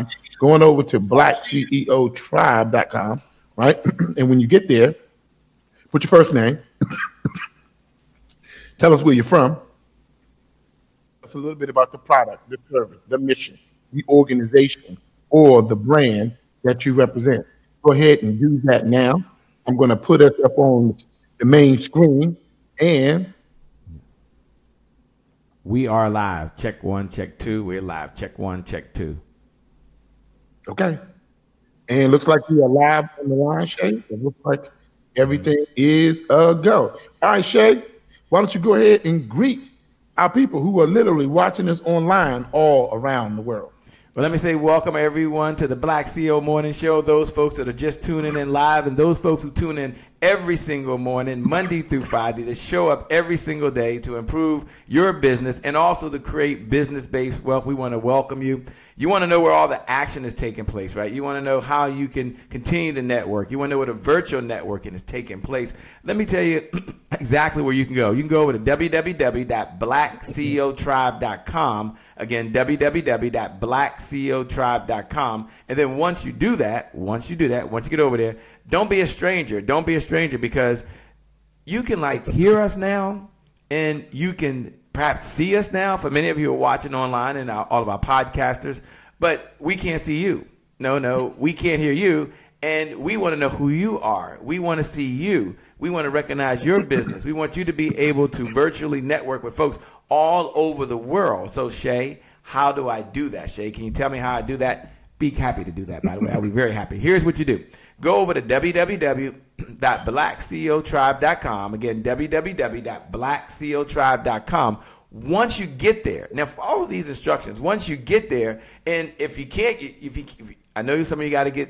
time going over to blackceotribe.com, right? And when you get there, put your first name, tell us where you're from, a little bit about the product, the service, the mission, the organization, or the brand that you represent. Go ahead and do that now. I'm going to put us up on the main screen, and we are live. Check 1, check 2. We're live. Check 1, check 2. Okay. And looks like we are live on the line, Shay. It looks like everything is a go. All right, Shay, why don't you go ahead and greet our people who are literally watching us online all around the world. Well, let me say welcome, everyone, to the Black CEO Morning Show. Those folks that are just tuning in live and those folks who tune in every single morning, Monday through Friday, to show up every single day to improve your business and also to create business-based wealth. We want to welcome you. You want to know where all the action is taking place, right? You want to know how you can continue to network. You want to know where the virtual networking is taking place. Let me tell you exactly where you can go. You can go over to www.blackceotribe.com. Again, www.blackceotribe.com. And then once you get over there, don't be a stranger. Don't be a stranger, because you can hear us now and you can perhaps see us now for many of you who are watching online and all of our podcasters, but we can't see you. No, we can't hear you. And we want to know who you are. We want to see you. We want to recognize your business. We want you to be able to virtually network with folks all over the world. So, Shay, how do I do that, Shay? Can you tell me how I do that? Be happy to do that, by the way. I'll be very happy. Here's what you do. Go over to www.blackceotribe.com. Again, www.blackceotribe.com. Once you get there, now follow these instructions. Once you get there, and if you can't, I know some of you got to be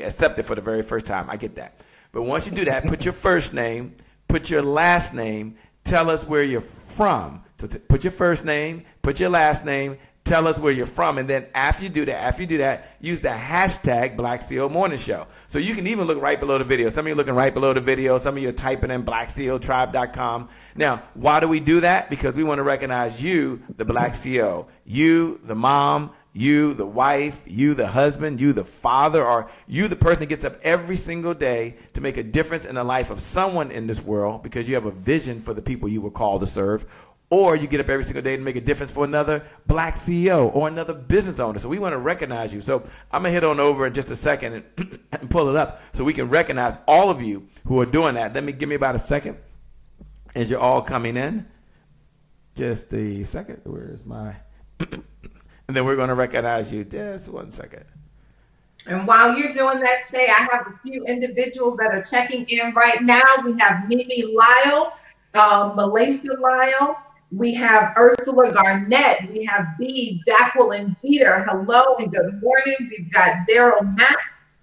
accepted for the very first time. I get that. But once you do that, put your first name, put your last name, tell us where you're from. So put your first name, put your last name, tell us where you're from, and then after you do that, use the hashtag Black CEO Morning Show. So you can even look right below the video. Some of you are looking right below the video. Some of you are typing in blackceotribe.com. Now, why do we do that? Because we want to recognize you, the Black CEO, you, the mom, you, the wife, you, the husband, you, the father, or you, the person that gets up every single day to make a difference in the life of someone in this world because you have a vision for the people you were called to serve. Or you get up every single day to make a difference for another Black CEO or another business owner. So we want to recognize you. So I'm going to head on over in just a second and pull it up so we can recognize all of you who are doing that. Give me about a second as you're all coming in. Just a second. Where's my... And then we're going to recognize you. Just 1 second. And while you're doing that, Shay, I have a few individuals that are checking in right now. We have Mimi Lyle, Malaysia Lyle. We have Ursula Garnett. We have B. Jacqueline Jeter. Hello and good morning. We've got Daryl Mack.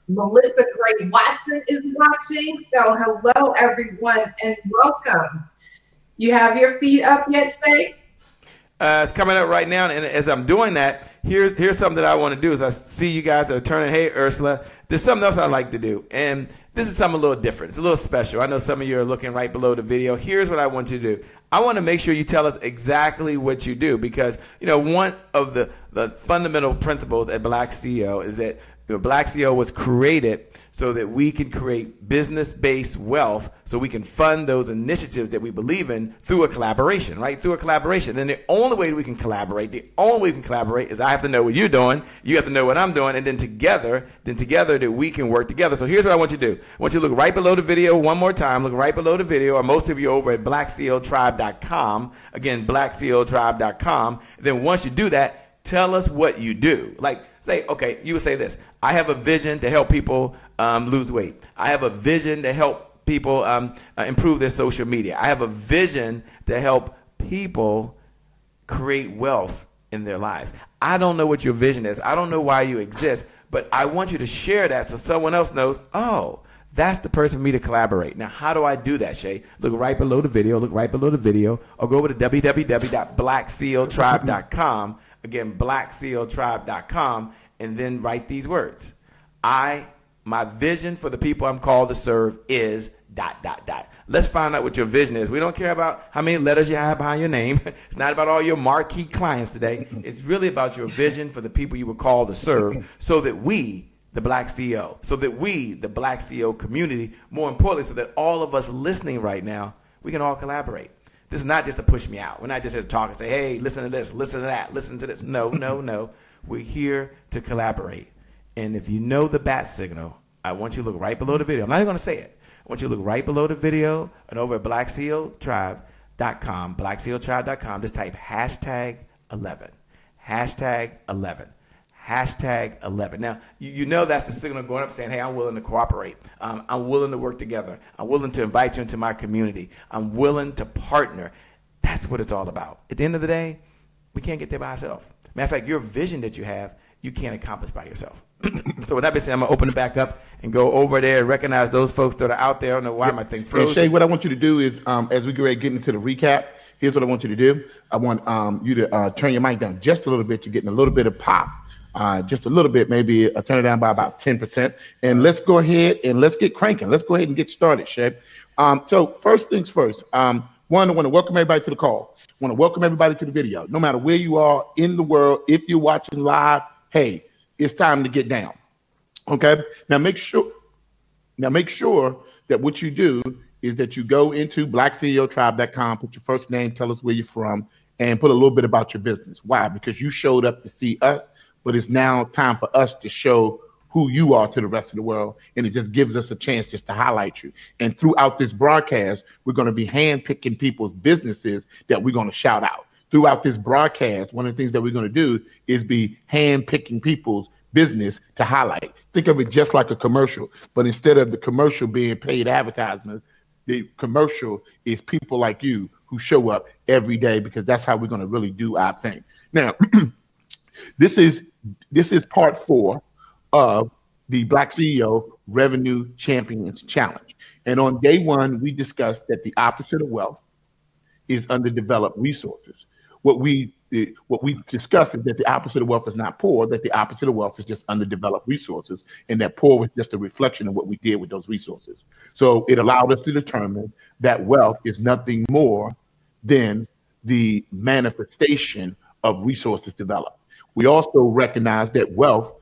Melissa Gray Watson is watching. So hello, everyone, and welcome. You have your feet up yet, Shay? It's coming up right now, and as I'm doing that, here's something that I want to do. Is I see you guys are turning. Hey, Ursula, there's something else I like to do, and this is something a little different. It's a little special. I know some of you are looking right below the video. Here's what I want you to do. I want to make sure you tell us exactly what you do, because one of the fundamental principles at Black CEO is that Black CEO was created so that we can create business-based wealth, so we can fund those initiatives that we believe in through a collaboration, right? Through a collaboration. And the only way we can collaborate, is I have to know what you're doing, you have to know what I'm doing, and then together that we can work together. So here's what I want you to do. I want you to look right below the video one more time. Look right below the video, or most of you over at blackceotribe.com. Again, blackceotribe.com. Then once you do that, tell us what you do. Say, okay, you would say this. I have a vision to help people lose weight. I have a vision to help people improve their social media. I have a vision to help people create wealth in their lives. I don't know what your vision is. I don't know why you exist, but I want you to share that so someone else knows, oh, that's the person for me to collaborate. Now, how do I do that, Shay? Look right below the video. Look right below the video. Or go over to www.blackceotribe.com. Again, blackceotribe.com, and then write these words. My vision for the people I'm called to serve is Let's find out what your vision is. We don't care about how many letters you have behind your name. It's not about all your marquee clients today. It's really about your vision for the people you were called to serve, so that we, the Black CEO, so that we, the Black CEO community, more importantly, so that all of us listening right now, we can all collaborate. This is not just to push me out. We're not just here to talk and say, hey, listen to this, listen to that, listen to this. No. We're here to collaborate. And if you know the bat signal, I want you to look right below the video. I'm not even going to say it. I want you to look right below the video and over at blackceotribe.com, blackceotribe.com. Just type #11, #11, #11. Now, you know that's the signal going up saying, hey, I'm willing to cooperate. I'm willing to work together. I'm willing to invite you into my community. I'm willing to partner. That's what it's all about. At the end of the day, we can't get there by ourselves. Matter of fact, your vision that you have, you can't accomplish by yourself. So with that being said, I'm going to open it back up and go over there and recognize those folks that are out there. I don't know why my thing froze. Shay, what I want you to do is, as we get into the recap, here's what I want you to do. I want you to turn your mic down just a little bit. You're getting a little bit of pop, just a little bit, maybe turn it down by about 10%. And let's go ahead and let's get cranking. Let's go ahead and get started, Shay. So first things first, one, I want to welcome everybody to the call. I want to welcome everybody to the video. No matter where you are in the world, if you're watching live, hey, it's time to get down. Okay. Now make sure that what you do is that you go into blackceotribe.com, put your first name, tell us where you're from, and put a little bit about your business. Why? Because you showed up to see us, but it's now time for us to show who you are to the rest of the world. And it just gives us a chance just to highlight you. And throughout this broadcast, we're going to be handpicking people's businesses that we're going to shout out. Throughout this broadcast, one of the things that we're going to do is be handpicking people's business to highlight. Think of it just like a commercial, but instead of the commercial being paid advertisements, the commercial is people like you who show up every day, because that's how we're going to really do our thing. Now, this is part 4 of the Black CEO Revenue Champions Challenge. And on day 1, we discussed that the opposite of wealth is underdeveloped resources. What we discussed is that the opposite of wealth is not poor, that the opposite of wealth is just underdeveloped resources, and that poor was just a reflection of what we did with those resources. So it allowed us to determine that wealth is nothing more than the manifestation of resources developed. We also recognize that wealth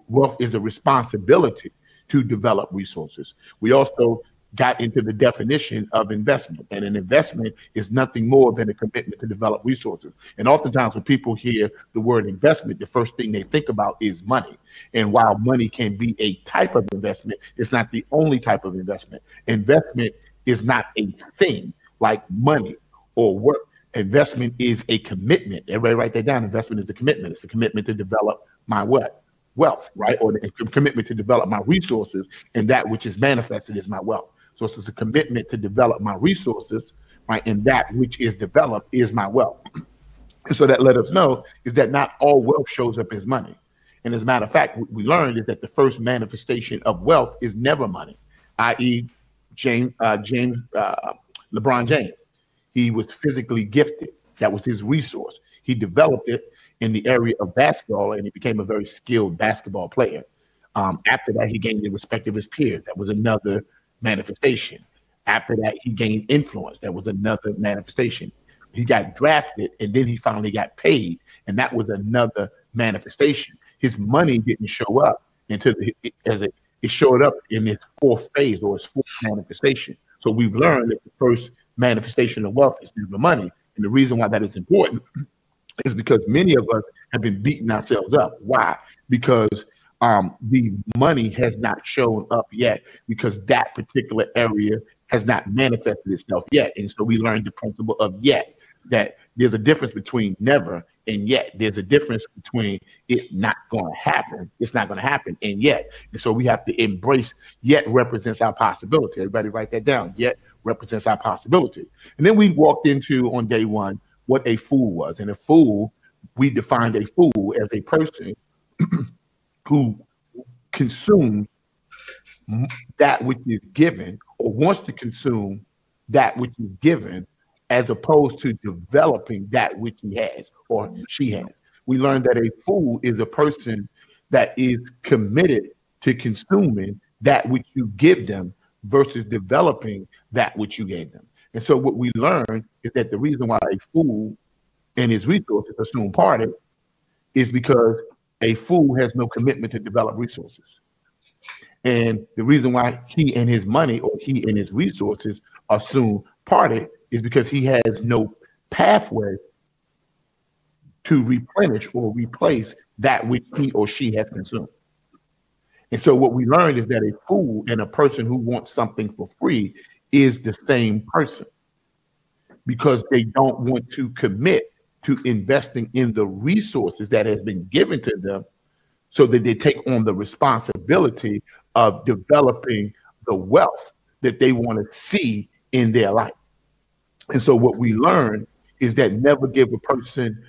wealth is a responsibility to develop resources. We also got into the definition of investment, and an investment is nothing more than a commitment to develop resources. And oftentimes when people hear the word investment, the first thing they think about is money. And while money can be a type of investment, it's not the only type of investment. Investment is not a thing like money or work. Investment is a commitment. Everybody write that down. Investment is a commitment. It's a commitment to develop my wealth, right? Or a commitment to develop my resources, and that which is manifested is my wealth. So it's a commitment to develop my resources, right? And that which is developed is my wealth. And so that let us know is that not all wealth shows up as money. And as a matter of fact, what we learned is that the first manifestation of wealth is never money, i.e. LeBron James. He was physically gifted. That was his resource. He developed it in the area of basketball, and he became a very skilled basketball player. After that, he gained the respect of his peers. That was another manifestation. After that, he gained influence. That was another manifestation. He got drafted, and then he finally got paid, and that was another manifestation. His money didn't show up until it showed up in his 4th phase, or his 4th manifestation. So we've learned that the first manifestation of wealth is never money. And the reason why that is important is because many of us have been beating ourselves up. Why? Because the money has not shown up yet, because that particular area has not manifested itself yet. And so we learned the principle of yet, that there's a difference between never and yet. There's a difference between it not going to happen, it's not going to happen, and yet. And so we have to embrace yet represents our possibility. Everybody write that down. Yet represents our possibility. And then we walked into, on day 1, what a fool was. And a fool, we defined a fool as a person who consumes that which is given, or wants to consume that which is given, as opposed to developing that which he has or she has. We learned that a fool is a person that is committed to consuming that which you give them versus developing that which you gave them. And so what we learned is that the reason why a fool and his resources are soon parted is because a fool has no commitment to develop resources. And the reason why he and his money or he and his resources are soon parted is because he has no pathway to replenish or replace that which he or she has consumed. And so what we learned is that a fool and a person who wants something for free is the same person, because they don't want to commit to investing in the resources that has been given to them, so that they take on the responsibility of developing the wealth that they want to see in their life. And so what we learn is that never give a person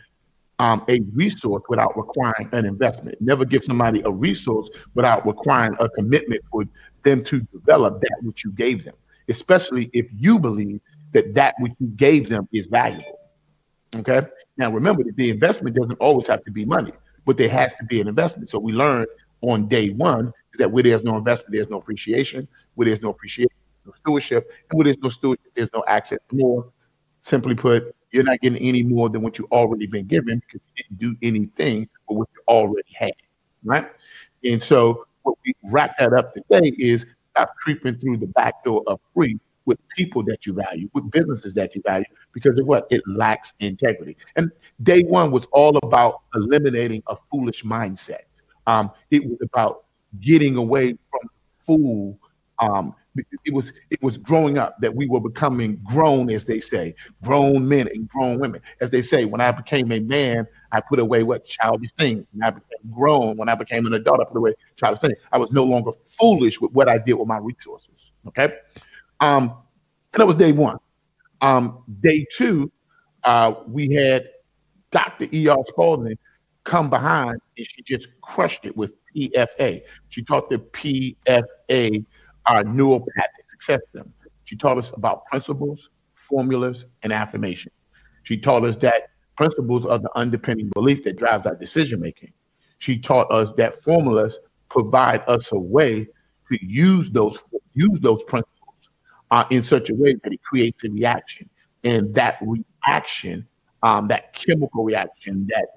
a resource without requiring an investment. Never give somebody a resource without requiring a commitment for them to develop that which you gave them, especially if you believe that that which you gave them is valuable. Okay. Now remember that the investment doesn't always have to be money, but there has to be an investment. So we learned on day one that where there's no investment, there's no appreciation. Where there's no appreciation, no stewardship. And where there's no stewardship, there's no access to more. Simply put, you're not getting any more than what you've already been given, because you didn't do anything for what you already had, right? And so what we wrap that up today is stop creeping through the back door of free with people that you value, with businesses that you value, because of what? It lacks integrity. And day one was all about eliminating a foolish mindset. It was about getting away from fool. It was growing up that we were becoming grown, as they say, grown men and grown women. As they say, when I became a man, I put away what? Childish things. When I became grown, when I became an adult, I put away childish things. I was no longer foolish with what I did with my resources. Okay. And that was day one. Day two, we had Dr. E.R. Spalding come behind, and she just crushed it with PFA. She taught the PFA neuropathic success system. She taught us about principles, formulas, and affirmation. She taught us that principles are the underpinning belief that drives our decision making. She taught us that formulas provide us a way to use those principles in such a way that it creates a reaction, and that reaction, that chemical reaction, that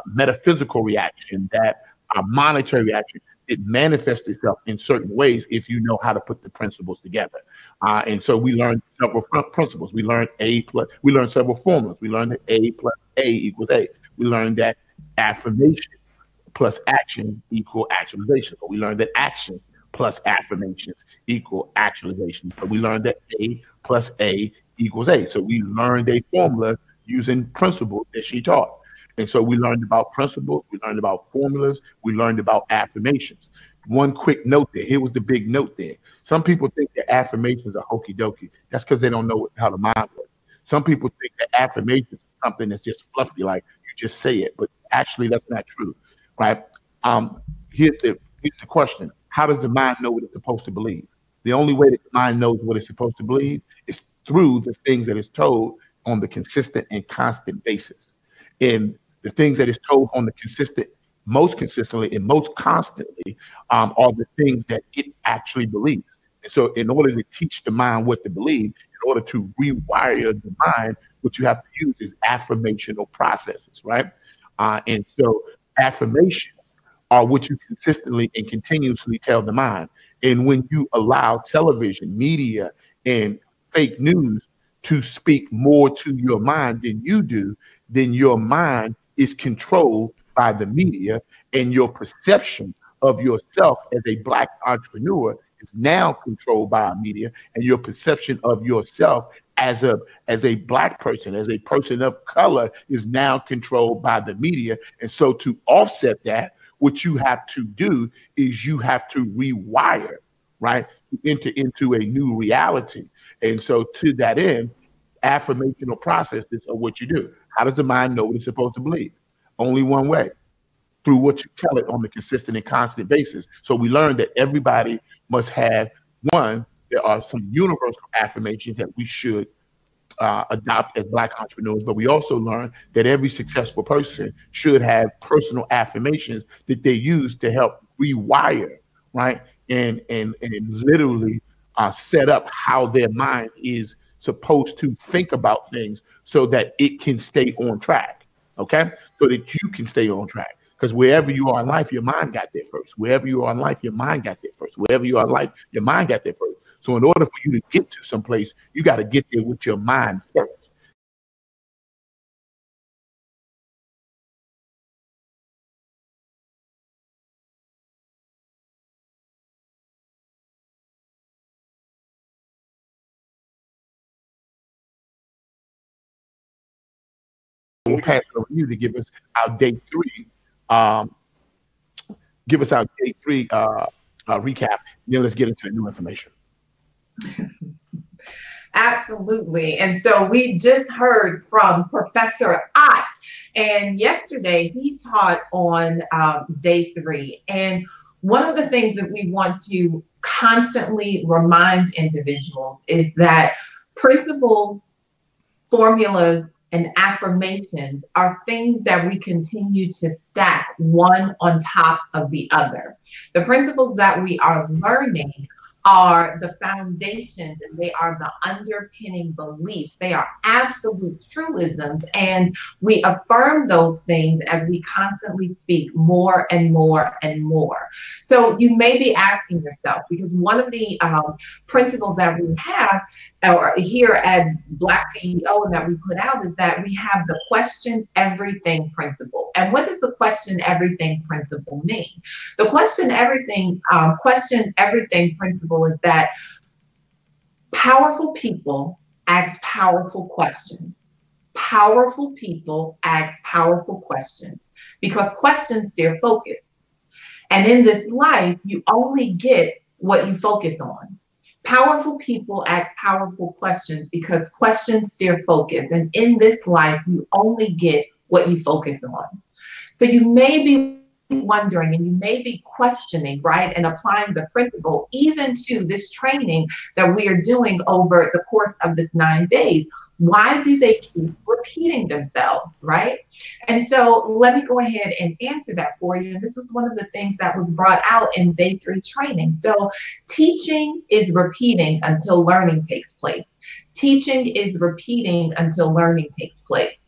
metaphysical reaction, that monetary reaction, it manifests itself in certain ways if you know how to put the principles together. And so we learned several principles. We learned we learned several formulas. We learned that A plus A equals A. We learned that affirmation plus action equal actualization. So we learned that action plus affirmations equal actualization. So we learned that A plus A equals A. So we learned a formula using principles that she taught. And so we learned about principles, we learned about formulas, we learned about affirmations. One quick note there. Here was the big note there. Some people think that affirmations are hokey dokey. That's because they don't know how the mind works. Some people think that affirmations is something that's just fluffy, like you just say it, but actually that's not true, right? Here's the question. How does the mind know what it's supposed to believe? The only way that the mind knows what it's supposed to believe is through the things that it's told on the consistent and constant basis. And the things that is told on the most consistently and most constantly are the things that it actually believes. And so in order to teach the mind what to believe, in order to rewire the mind, what you have to use is affirmational processes, right? And so affirmations are what you consistently and continuously tell the mind. And when you allow television, media, and fake news to speak more to your mind than you do, then your mind is controlled by the media, and your perception of yourself as a Black entrepreneur is now controlled by our media, and your perception of yourself as a Black person, as a person of color, is now controlled by the media. And so to offset that, what you have to do is you have to rewire, right, to enter into a new reality. And so to that end, affirmational processes are what you do. How does the mind know what it's supposed to believe? Only one way, through what you tell it on a consistent and constant basis. So we learned that everybody must have one. There are some universal affirmations that we should adopt as Black entrepreneurs, but we also learned that every successful person should have personal affirmations that they use to help rewire, right, and literally set up how their mind is supposed to think about things so that it can stay on track. Okay, so that you can stay on track. Because wherever you are in life, your mind got there first. Wherever you are in life, your mind got there first. Wherever you are in life, your mind got there first. So in order for you to get to someplace, you got to get there with your mind first. We'll pass it over to you to give us our day three. Give us our day three recap. Then let's get into the new information. Absolutely. And so we just heard from Professor Ott, and yesterday he taught on day three. And one of the things that we want to constantly remind individuals is that principles, formulas, and affirmations are things that we continue to stack one on top of the other. The principles that we are learning are the foundations, and they are the underpinning beliefs. They are absolute truisms, and we affirm those things as we constantly speak more and more and more. So you may be asking yourself, because one of the principles that we have or here at Black CEO and that we put out is that we have the question everything principle. And what does the question everything principle mean? The question everything principle is that powerful people ask powerful questions. Powerful people ask powerful questions because questions steer focus. And in this life, you only get what you focus on. Powerful people ask powerful questions because questions steer focus. And in this life, you only get what you focus on. So you may be wondering and you may be questioning, right, and applying the principle even to this training that we are doing over the course of this 9 days. Why do they keep repeating themselves, right? And so let me go ahead and answer that for you. And this was one of the things that was brought out in day 3 training. So teaching is repeating until learning takes place. Teaching is repeating until learning takes place.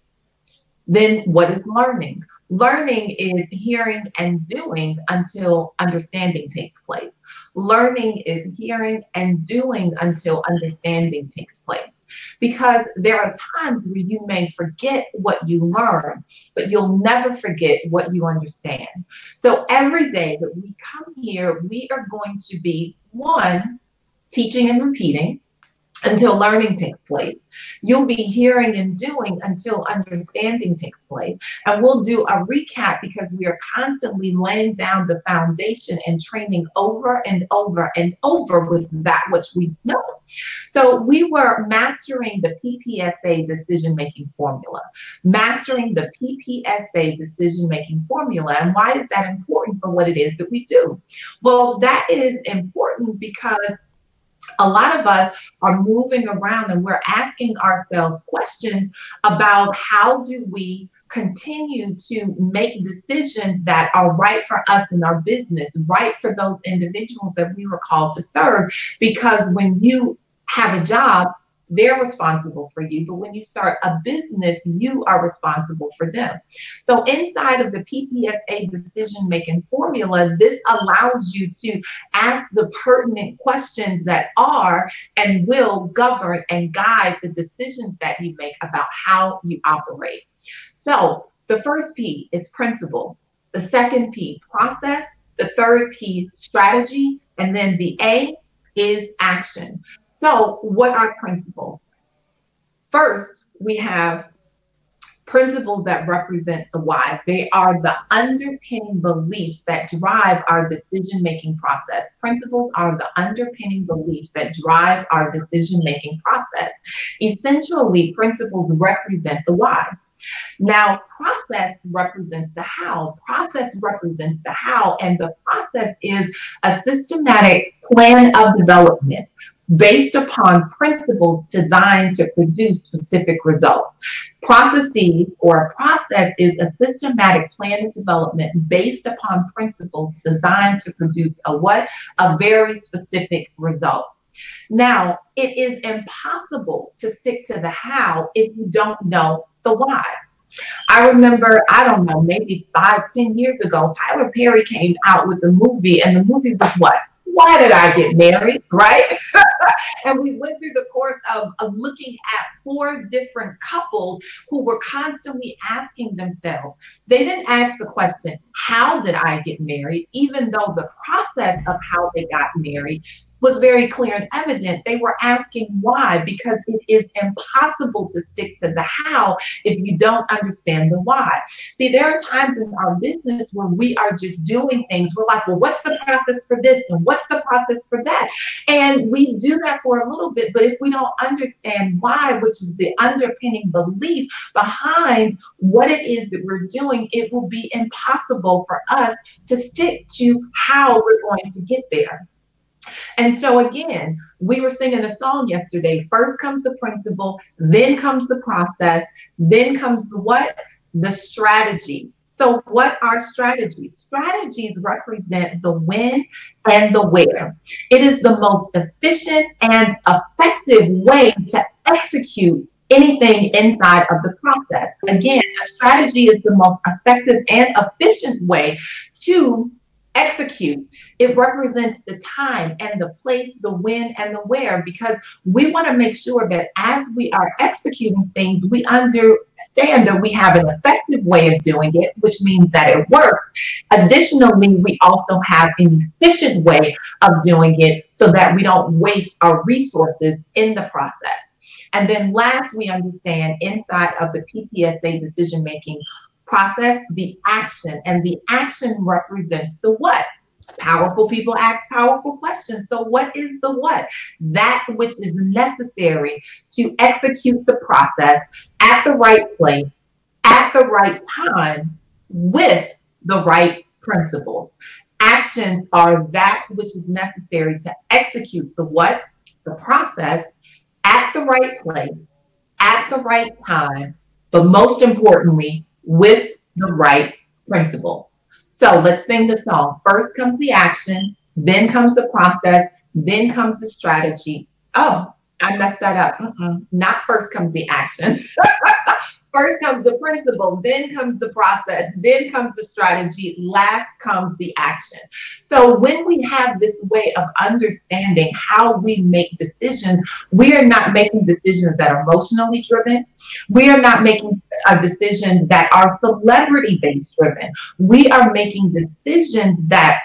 Then what is learning? Learning is hearing and doing until understanding takes place. Learning is hearing and doing until understanding takes place. Because there are times where you may forget what you learn, but you'll never forget what you understand. So every day that we come here, we are going to be, one, teaching and repeating until learning takes place. You'll be hearing and doing until understanding takes place. And we'll do a recap because we are constantly laying down the foundation and training over and over and over with that which we know. So we were mastering the PPSA decision-making formula, mastering the PPSA decision-making formula. And why is that important for what it is that we do? Well, that is important because a lot of us are moving around and we're asking ourselves questions about how do we continue to make decisions that are right for us in our business, right for those individuals that we were called to serve. Because when you have a job, they're responsible for you. But when you start a business, you are responsible for them. So inside of the PPSA decision-making formula, this allows you to ask the pertinent questions that are and will govern and guide the decisions that you make about how you operate. So the first P is principle. The second P, process. The third P, strategy. And then the A is action. So what are principles? First, we have principles that represent the why. They are the underpinning beliefs that drive our decision-making process. Principles are the underpinning beliefs that drive our decision-making process. Essentially, principles represent the why. Now, process represents the how. Process represents the how, and the process is a systematic plan of development based upon principles designed to produce specific results. Processes, or a process, is a systematic plan of development based upon principles designed to produce a what? A very specific result. Now, it is impossible to stick to the how if you don't know the why. I remember, I don't know, maybe 5-10 years ago, Tyler Perry came out with a movie, and the movie was what? Why did I get married, right? And we went through the course of looking at 4 different couples who were constantly asking themselves. They didn't ask the question, how did I get married? Even though the process of how they got married was very clear and evident. They were asking why, because it is impossible to stick to the how if you don't understand the why. See, there are times in our business where we are just doing things. We're like, well, what's the process for this? And what's the process for that? And we do that for a little bit, but if we don't understand why, which is the underpinning belief behind what it is that we're doing, it will be impossible for us to stick to how we're going to get there. And so again, we were singing a song yesterday. First comes the principle, then comes the process, then comes the what? The strategy. So what are strategies? Strategies represent the when and the where. It is the most efficient and effective way to execute anything inside of the process. Again, a strategy is the most effective and efficient way to execute. It represents the time and the place, the when and the where, because we want to make sure that as we are executing things, we understand that we have an effective way of doing it, which means that it works. Additionally, we also have an efficient way of doing it so that we don't waste our resources in the process. And then last, we understand inside of the PPSA decision-making process, the action, and the action represents the what? Powerful people ask powerful questions. So what is the what? That which is necessary to execute the process at the right place, at the right time, with the right principles. Actions are that which is necessary to execute the what? The process at the right place, at the right time, but most importantly, with the right principles. So let's sing the song. First comes the action, then comes the process, then comes the strategy. Oh, I messed that up. Not first comes the action. First comes the principle, then comes the process, then comes the strategy, last comes the action. So when we have this way of understanding how we make decisions, we are not making decisions that are emotionally driven. We are not making decisions that are celebrity-based driven. We are making decisions that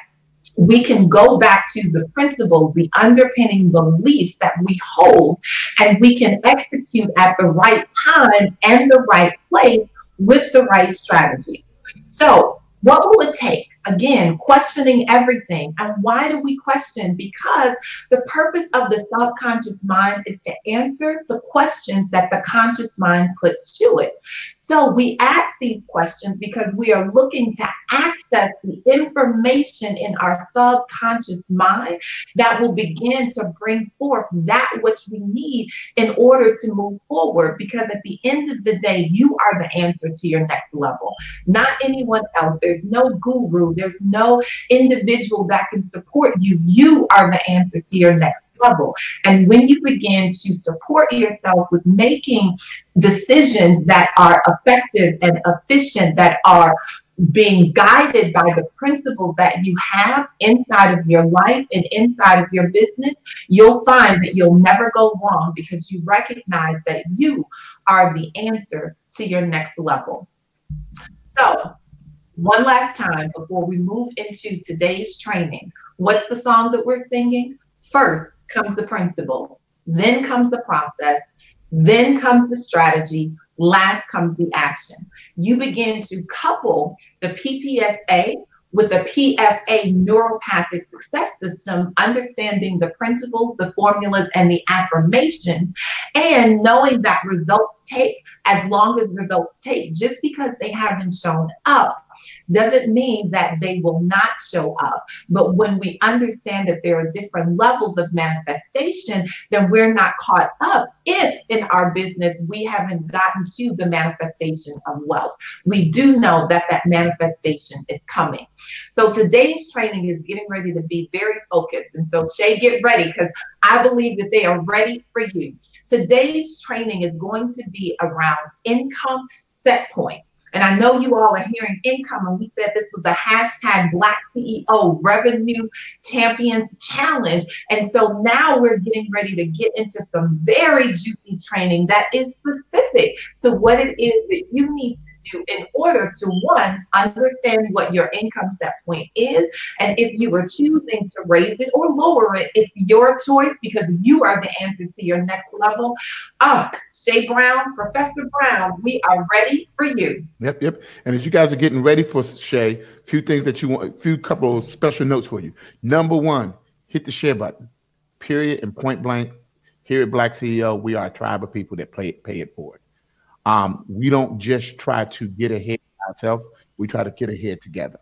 we can go back to the principles, the underpinning beliefs that we hold, and we can execute at the right time and the right place with the right strategies. So what will it take? Again, questioning everything. And why do we question? Because the purpose of the subconscious mind is to answer the questions that the conscious mind puts to it. So we ask these questions because we are looking to access the information in our subconscious mind that will begin to bring forth that which we need in order to move forward. Because at the end of the day, you are the answer to your next level, not anyone else. There's no guru. There's no individual that can support you. You are the answer to your next level. And when you begin to support yourself with making decisions that are effective and efficient, that are being guided by the principles that you have inside of your life and inside of your business, you'll find that you'll never go wrong because you recognize that you are the answer to your next level. So, one last time before we move into today's training, what's the song that we're singing? First comes the principle, then comes the process, then comes the strategy, last comes the action. You begin to couple the PPSA with the PFA neuropathic success system, understanding the principles, the formulas, and the affirmations, and knowing that results take as long as results take. Just because they haven't shown up doesn't mean that they will not show up. But when we understand that there are different levels of manifestation, then we're not caught up if in our business we haven't gotten to the manifestation of wealth. We do know that that manifestation is coming. So today's training is getting ready to be very focused. And so Shay, get ready, because I believe that they are ready for you. Today's training is going to be around income set point. And I know you all are hearing income, and we said this was a hashtag Black CEO Revenue Champions Challenge. And so now we're getting ready to get into some very juicy training that is specific to what it is that you need to do in order to, one, understand what your income set point is. And if you are choosing to raise it or lower it, it's your choice, because you are the answer to your next level. Shay Brown, Professor Brown, we are ready for you. Yep. And as you guys are getting ready for Shay, a few things that you want, a few couple of special notes for you. Number one, hit the share button, period, and point blank. Here at Black CEO, we are a tribe of people that pay it forward. We don't just try to get ahead ourselves, we try to get ahead together.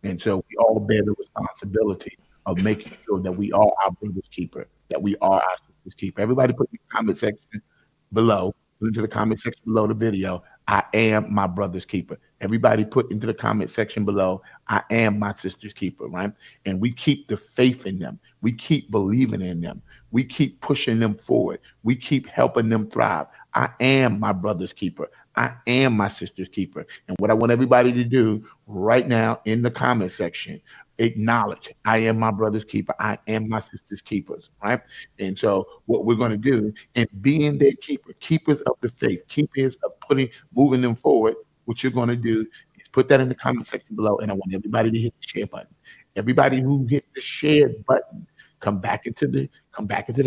And so we all bear the responsibility of making sure that we are our brother's keeper, that we are our sister's keeper. Everybody put in the comment section below, put into the comment section below the video, I am my brother's keeper. Everybody put into the comment section below, I am my sister's keeper, right? And we keep the faith in them. We keep believing in them. We keep pushing them forward. We keep helping them thrive. I am my brother's keeper. I am my sister's keeper. And what I want everybody to do right now in the comment section, acknowledge, I am my brother's keeper. I am my sister's keepers, right? And so what we're going to do, and being their keeper, keepers of the faith, keepers of moving them forward, what you're going to do is put that in the comment section below, and I want everybody to hit the share button. Everybody who hit the share button, come back into the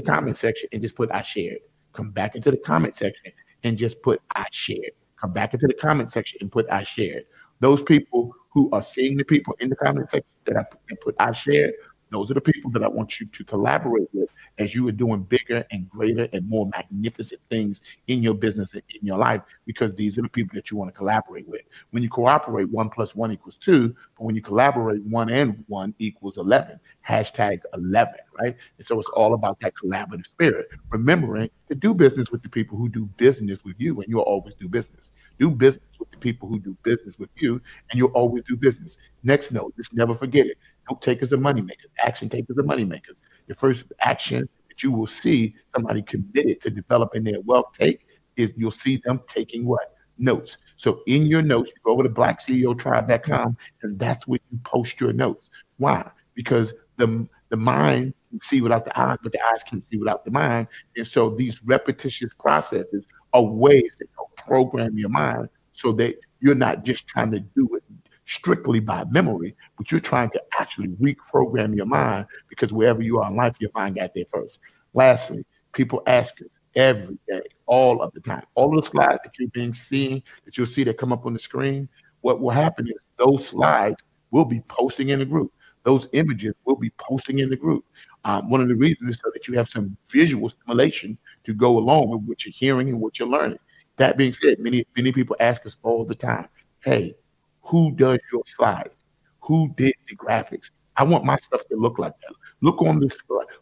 comment section and just put I shared. Come back into the comment section and just put I shared. Come back into the comment section and put I shared. Those people who are seeing the people in the comment section that I put I shared, those are the people that I want you to collaborate with as you are doing bigger and greater and more magnificent things in your business and in your life, because these are the people that you want to collaborate with. When you cooperate, 1 + 1 = 2, but when you collaborate, 1 and 1 = 11. Hashtag 11, right? And so it's all about that collaborative spirit. Remembering to do business with the people who do business with you, and you'll always do business. Do business with the people who do business with you, and you'll always do business. Next note, just never forget it. Note takers are money makers. Action takers are money makers. The first action that you will see somebody committed to developing their wealth take is you'll see them taking what? Notes. So in your notes, you go over to blackceotribe.com, and that's where you post your notes. Why? Because the mind can see without the eyes, but the eyes can see without the mind. And so these repetitious processes are ways that help program your mind so that you're not just trying to do it strictly by memory, but you're trying to actually reprogram your mind, because wherever you are in life, your mind got there first. Lastly, people ask us every day, all of the time, all of the slides that you'll see that come up on the screen, what will happen is those slides will be posting in the group. Those images will be posting in the group. One of the reasons is so that you have some visual stimulation to go along with what you're hearing and what you're learning. That being said, many people ask us all the time, hey, who does your slides? Who did the graphics? I want my stuff to look like that. Look on this.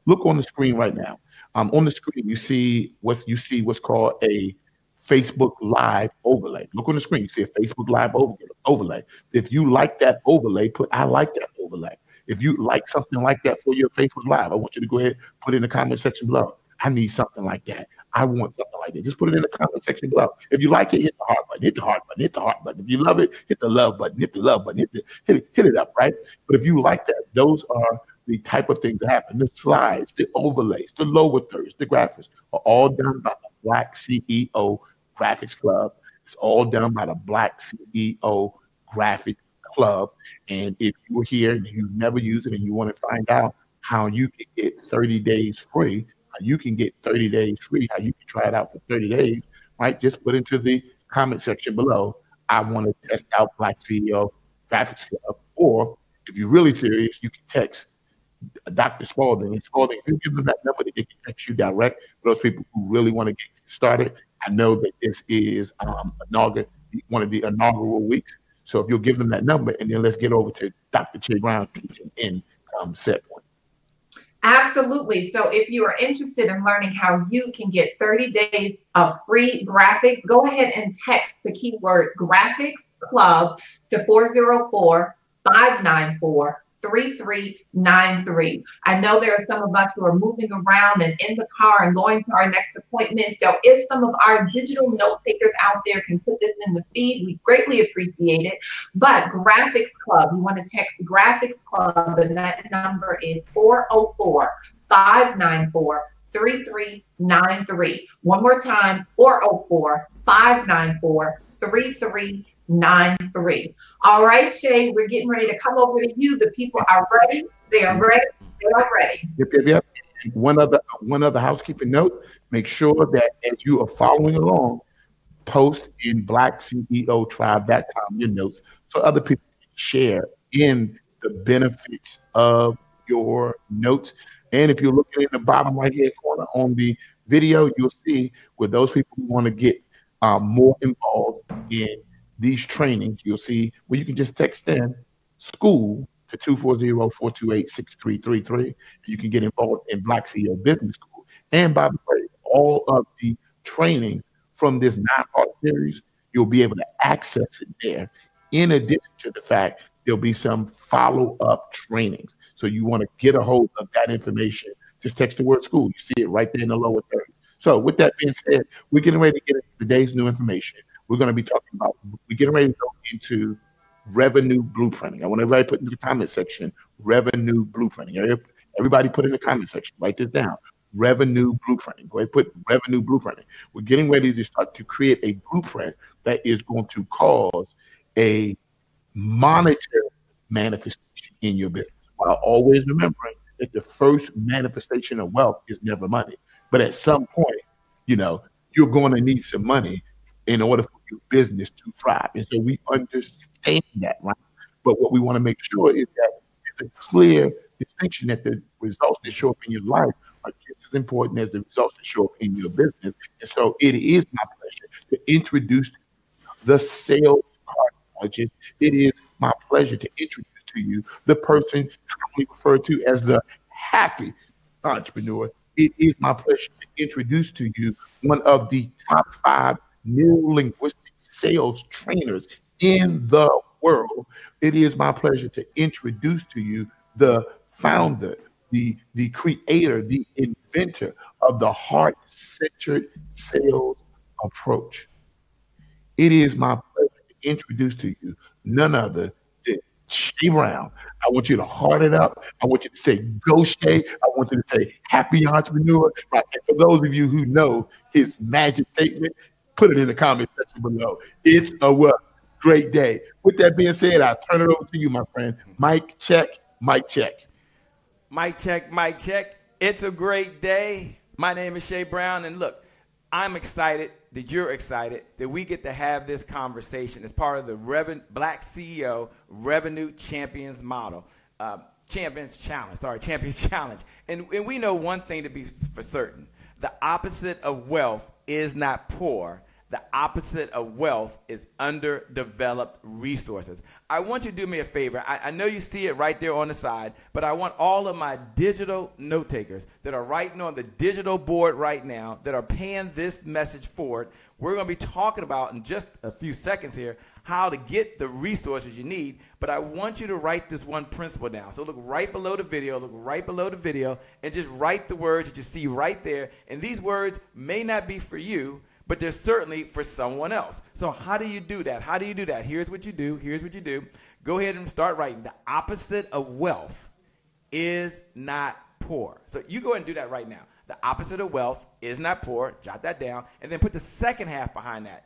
Look on the screen right now. On the screen, you see what's called a Facebook Live overlay. Look on the screen. You see a Facebook Live overlay. If you like that overlay, put I like that overlay. If you like something like that for your Facebook Live, I want you to go ahead, put it in the comment section below. I need something like that. I want something like that. Just put it in the comment section below. If you like it, hit the heart button, hit the heart button, hit the heart button. If you love it, hit the love button, hit the love button, hit it up, right? But if you like that, those are the type of things that happen. The slides, the overlays, the lower thirds, the graphics are all done by the Black CEO Graphics Club. It's all done by the Black CEO Graphics Club. And if you were here and you've never used it and you want to find out how you can get 30 days free, how you can get 30 days free, how you can try it out for 30 days, right? Just put into the comment section below, I want to test out Black CEO Graphics Club. Or If you're really serious, you can text Dr. Spalding. And Spalding, if you give them that number, they can text you direct. For those people who really want to get started, I know that this is one of the inaugural weeks. So if you'll give them that number, and then let's get over to Dr. Shay Brown teaching in Set Point. Absolutely. So if you are interested in learning how you can get 30 days of free graphics, go ahead and text the keyword graphics club to 404-594-3393. I know there are some of us who are moving around and in the car and going to our next appointment. So if some of our digital note takers out there can put this in the feed, we greatly appreciate it. But Graphics Club, you want to text Graphics Club, and that number is 404-594-3393. One more time, 404-594-3393. All right, Shay, we're getting ready to come over to you. The people are ready. They are ready. They are ready. Yep. One other housekeeping note. Make sure that as you are following along, post in BlackCEOTribe.com your notes so other people can share in the benefits of your notes. And if you're looking in the bottom right-hand corner on the video, you'll see where those people who want to get more involved in these trainings, you'll see where you can just text in school to 240-428-6333, and you can get involved in Black CEO Business School. And by the way, all of the training from this 9-part series, you'll be able to access it there. In addition to the fact, there'll be some follow-up trainings. So you want to get a hold of that information. Just text the word school. You see it right there in the lower third. So with that being said, we're getting ready to get into today's new information. We're going to be talking about, we're getting ready to go into revenue blueprinting. I want everybody to put in the comment section, revenue blueprinting. Everybody put in the comment section, write this down. Revenue blueprinting. Go ahead, put revenue blueprinting. We're getting ready to start to create a blueprint that is going to cause a monetary manifestation in your business, while always remembering that the first manifestation of wealth is never money. But at some point, you're going to need some money in order for your business to thrive. And so we understand that, right? But what we want to make sure is that it's a clear distinction that the results that show up in your life are just as important as the results that show up in your business. And so it is my pleasure to introduce the sales psychologist. It is my pleasure to introduce to you the person commonly referred to as the happy entrepreneur. It is my pleasure to introduce to you one of the top 5 neuro-linguistic sales trainers in the world. It is my pleasure to introduce to you the founder, the creator, the inventor of the heart-centered sales approach. It is my pleasure to introduce to you none other than Shay Brown. I want you to heart it up. I want you to say, go Shay. I want you to say, happy entrepreneur. Right? And for those of you who know his magic statement, put it in the comment section below. It's a great day. With that being said, I'll turn it over to you, my friend. Mic check, mic check. Mic check, mic check. It's a great day. My name is Shay Brown, and look, I'm excited that you're excited that we get to have this conversation as part of the Black CEO Revenue Champions model. Champions Challenge. And we know one thing to be for certain. The opposite of wealth is not poor. The opposite of wealth is underdeveloped resources. I want you to do me a favor. I know you see it right there on the side, but I want all of my digital note takers that are writing on the digital board right now, that are paying this message forward. We're going to be talking about in just a few seconds here how to get the resources you need, but I want you to write this one principle down. So look right below the video, and just write the words that you see right there. And these words may not be for you, but they're certainly for someone else. So how do you do that? Here's what you do. Go ahead and start writing. The opposite of wealth is not poor. So you go ahead and do that right now. The opposite of wealth is not poor. Jot that down. And then put the second half behind that.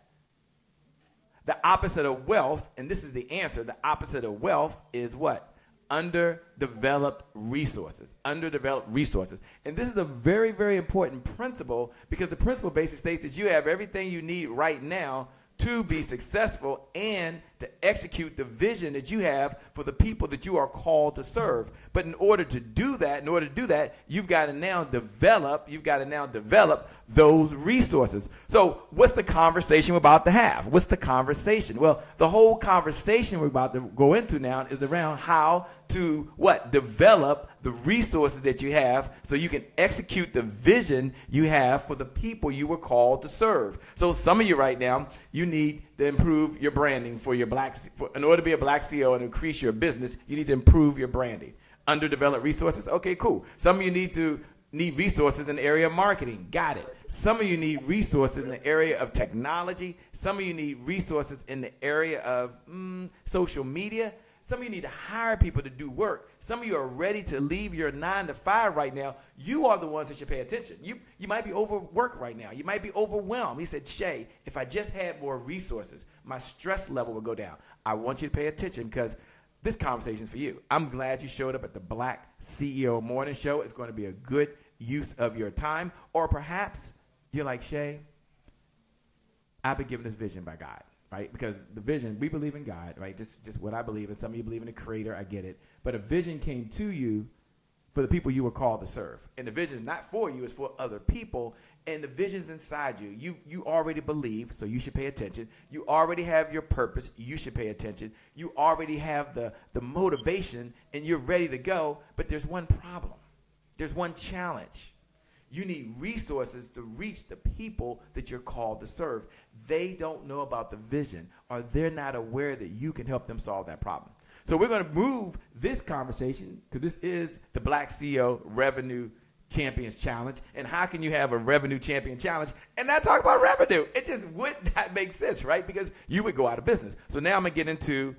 The opposite of wealth, and this is the answer, the opposite of wealth is what? Underdeveloped resources. And this is a very, very important principle, because the principle basically states that you have everything you need right now to be successful and to execute the vision that you have for the people that you are called to serve. But in order to do that, you've got to now develop those resources. So what's the conversation we're about to have? What's the conversation? Well, the whole conversation we're about to go into now is around how to develop the resources that you have so you can execute the vision you have for the people you were called to serve. So some of you right now, you need to improve your branding in order to be a black CEO and increase your business, you need to improve your branding. Underdeveloped resources, okay, cool. Some of you need resources in the area of marketing. Got it. Some of you need resources in the area of technology. Some of you need resources in the area of social media. Some of you need to hire people to do work. Some of you are ready to leave your 9-to-5 right now. You are the ones that should pay attention. You might be overworked right now. You might be overwhelmed. He said, Shay, if I just had more resources, my stress level would go down. I want you to pay attention because this conversation is for you. I'm glad you showed up at the Black CEO Morning Show. It's going to be a good use of your time. Or perhaps you're like, Shay, I've been given this vision by God. Right? Because the vision, we believe in God, right? Just what I believe. And some of you believe in the creator. I get it. But a vision came to you for the people you were called to serve. And the vision is not for you, it's for other people. And the vision's inside you. You already believe, so you should pay attention. You already have your purpose. You should pay attention. You already have the motivation, and you're ready to go. But there's one problem. There's one challenge. You need resources to reach the people that you're called to serve. They don't know about the vision, or they're not aware that you can help them solve that problem. So we're going to move this conversation, because this is the Black CEO Revenue Champions Challenge. And how can you have a Revenue Champion Challenge and not talk about revenue? It just would not make sense, right? Because you would go out of business. So now I'm going to get into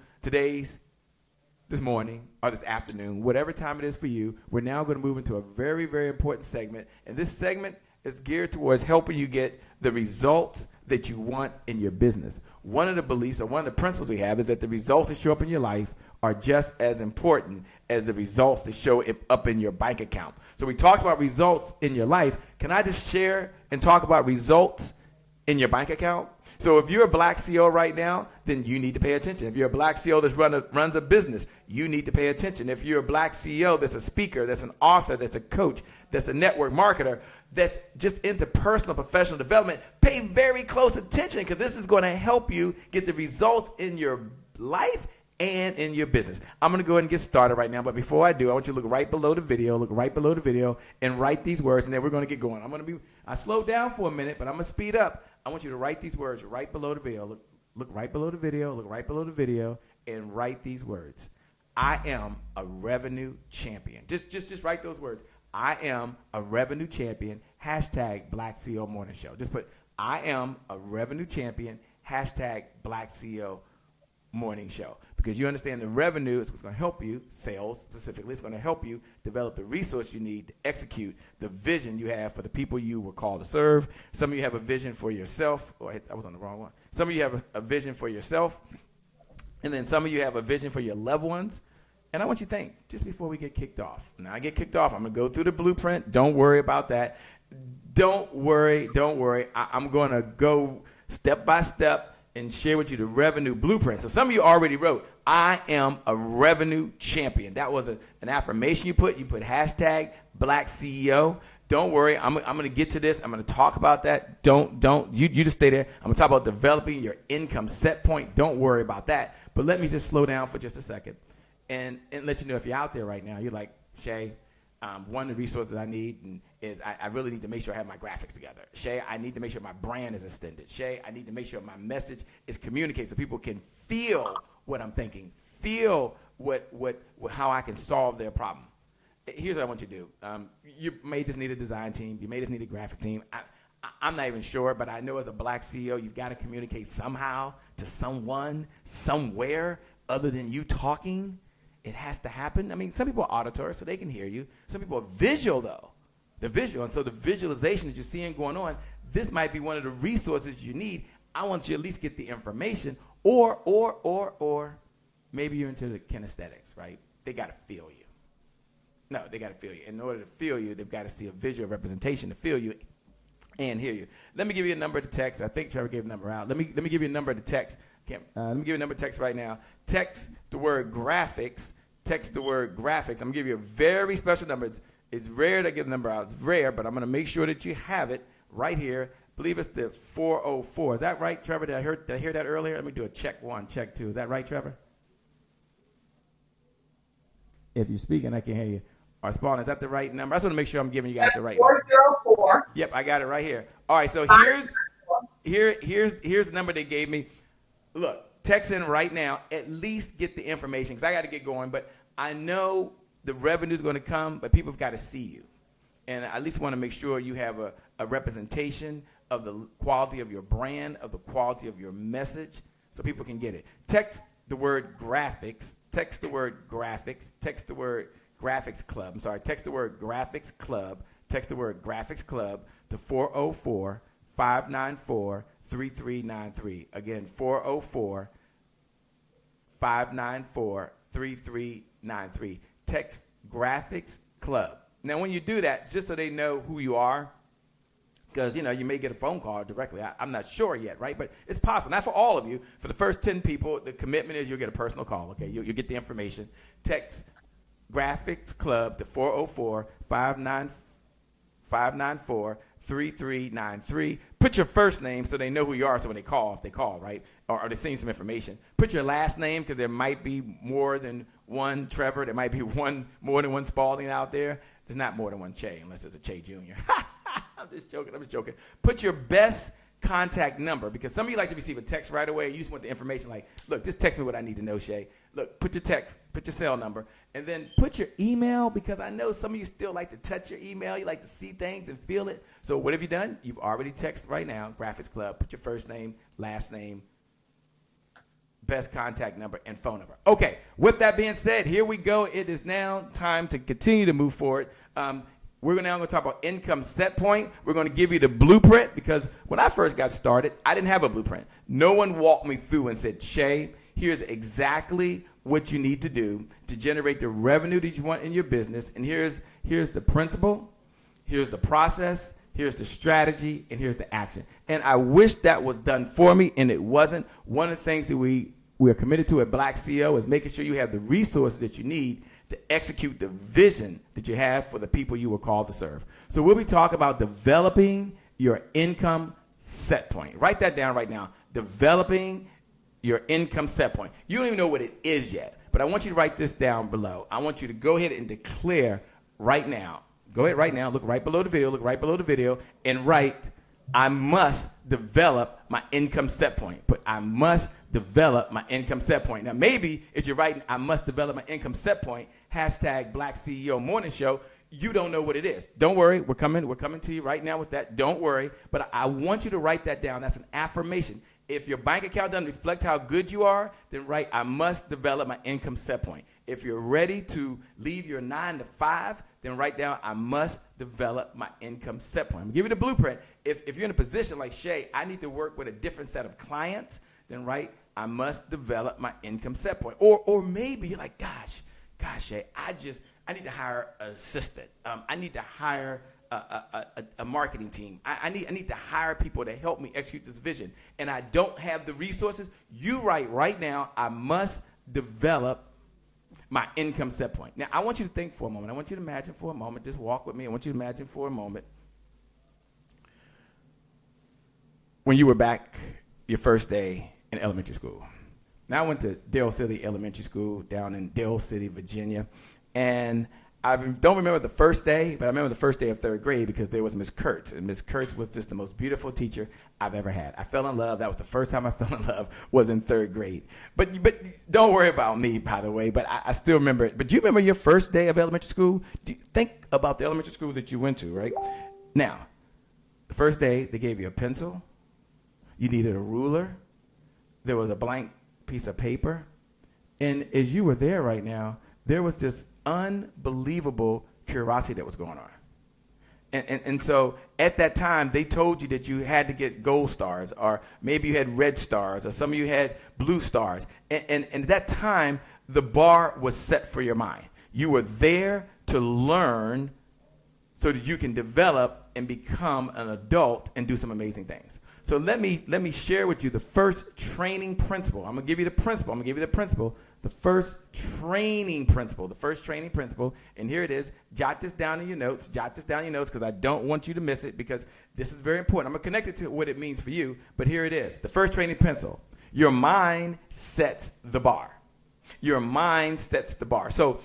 this morning or this afternoon, whatever time it is for you. We're now going to move into a very, very important segment. And this segment is geared towards helping you get the results that you want in your business. One of the beliefs or one of the principles we have is that the results that show up in your life are just as important as the results that show up in your bank account. So we talked about results in your life. Can I just share and talk about results in your bank account? So if you're a Black CEO right now, then you need to pay attention. If you're a Black CEO that runs a business, you need to pay attention. If you're a Black CEO that's a speaker, that's an author, that's a coach, that's a network marketer, that's just into personal professional development, pay very close attention, because this is going to help you get the results in your life and in your business. I'm going to go ahead and get started right now. But before I do, I want you to look right below the video, and write these words, and then we're going to get going. I slowed down for a minute, but I'm going to speed up. I want you to write these words right below the video. Look right below the video, and write these words. I am a revenue champion. Just write those words. I am a revenue champion. # Black CEO Morning Show. Just put, I am a revenue champion. # Black CEO Morning Show. Because you understand the revenue is what's going to help you, sales specifically, it's going to help you develop the resource you need to execute the vision you have for the people you were called to serve. Some of you have a vision for yourself. Oh, I was on the wrong one. Some of you have a vision for yourself. And then some of you have a vision for your loved ones. And I want you to think, just before we get kicked off. Now I get kicked off, I'm going to go through the blueprint. Don't worry about that. Don't worry. I'm going to go step by step and share with you the revenue blueprint. So some of you already wrote, I am a revenue champion. That was an affirmation you put. You put # Black CEO. Don't worry. I'm going to get to this. I'm going to talk about that. You just stay there. I'm going to talk about developing your income set point. Don't worry about that. But let me just slow down for just a second and let you know, if you're out there right now, you're like, Shay, one of the resources I need is I really need to make sure I have my graphics together. Shay, I need to make sure my brand is extended. Shay, I need to make sure my message is communicated so people can feel what I'm thinking, feel how I can solve their problem. Here's what I want you to do. You may just need a design team. You may just need a graphic team. I'm not even sure, but I know as a Black CEO, you've got to communicate somehow to someone, somewhere, other than you talking. It has to happen. I mean, some people are auditory, so they can hear you. Some people are visual, though. They're visual. And so the visualization that you're seeing going on, this might be one of the resources you need. I want you to at least get the information. Or maybe you're into the kinesthetics, right? They got to feel you. No, they got to feel you. In order to feel you, they've got to see a visual representation to feel you. and hear you. Let me give you a number to text. I think Trevor gave a number out. Let me give you a number to text. Let me give you a number to text right now. Text the word graphics. Text the word graphics. I'm going to give you a very special number. It's rare to give the number out. It's rare, but I'm going to make sure that you have it right here. I believe it's the 404. Is that right, Trevor? Did I hear that earlier? Let me do a check one, check two. Is that right, Trevor? If you're speaking, I can hear you. Or Spawn, is that the right number? I just want to make sure I'm giving you guys the right number. 404. Yep, I got it right here. All right, so here's the number they gave me. Look, text in right now. At least get the information because I got to get going. But I know the revenue is going to come, but people have got to see you. And I at least want to make sure you have a representation of the quality of your brand, of the quality of your message, so people can get it. Text the word graphics. Text the word graphics. Text the word graphics club. I'm sorry. Text the word graphics club. Text the word graphics club to 404-594-3393. Again, 404-594-3393. Text graphics club. Now, when you do that, it's just so they know who you are, because, you know, you may get a phone call directly. I'm not sure yet, right? But it's possible. Not for all of you. For the first 10 people, the commitment is you'll get a personal call, okay? You'll get the information. Text graphics club to 404-594-3393. Put your first name so they know who you are, so when they call, if they call, right? Or they're seeing some information. Put your last name, because there might be more than one Trevor. There might be more than one Spalding out there. There's not more than one Che, unless there's a Che Jr. I'm just joking. Put your best contact number, because some of you like to receive a text right away. You just want the information like, look, just text me what I need to know, Shay. Look, put your cell number, and then put your email, because I know some of you still like to touch your email. You like to see things and feel it. So what have you done? You've already texted right now, Graphics Club. Put your first name, last name, best contact number, and phone number. Okay, with that being said, here we go. It is now time to continue to move forward. We're now going to talk about income set point. We're going to give you the blueprint, because when I first got started, I didn't have a blueprint. No one walked me through and said, Shay, here's exactly what you need to do to generate the revenue that you want in your business. And here's the principle, here's the process, here's the strategy, and here's the action. And I wish that was done for me, and it wasn't. One of the things that we are committed to at Black CEO is making sure you have the resources that you need to execute the vision that you have for the people you were called to serve. So we'll be talking about developing your income set point. Write that down right now. Developing your income set point. You don't even know what it is yet, but I want you to write this down below. I want you to go ahead and declare right now. Go ahead right now. Look right below the video. And write, I must develop my income set point. But I must develop my income set point. Now, maybe if you're writing, I must develop my income set point, hashtag Black CEO Morning Show, you don't know what it is. Don't worry. We're coming to you right now with that. Don't worry. But I want you to write that down. That's an affirmation. If your bank account doesn't reflect how good you are, then write, I must develop my income set point. If you're ready to leave your 9 to 5, then write down, I must develop my income set point. I'm going to give you the blueprint. If you're in a position like Shay, I need to work with a different set of clients, then write, I must develop my income set point. Or maybe you're like, gosh, Shay, I need to hire an assistant. I need to hire a marketing team. I need to hire people to help me execute this vision. And I don't have the resources. You write right now, I must develop my income set point. Now, I want you to think for a moment. I want you to imagine for a moment. Just walk with me. I want you to imagine for a moment when you were back your first day in elementary school. Now, I went to Dale City Elementary School down in Dale City, Virginia. And I don't remember the first day, but I remember the first day of third grade because there was Miss Kurtz. And Miss Kurtz was just the most beautiful teacher I've ever had. I fell in love. That was the first time I fell in love, was in third grade. But don't worry about me, by the way. But I still remember it. But do you remember your first day of elementary school? Think about the elementary school that you went to, right? Now, the first day, they gave you a pencil. You needed a ruler. There was a blank piece of paper. And as you were there right now, there was this unbelievable curiosity that was going on. And so at that time, they told you that you had to get gold stars, or maybe you had red stars, or some of you had blue stars. And at that time, the bar was set for your mind. You were there to learn so that you can develop and become an adult and do some amazing things. So let me share with you the first training principle. I'm gonna give you the principle. The first training principle. And here it is. Jot this down in your notes. Because I don't want you to miss it, because this is very important. I'm gonna connect it to what it means for you. But here it is. The first training principle. Your mind sets the bar. Your mind sets the bar. So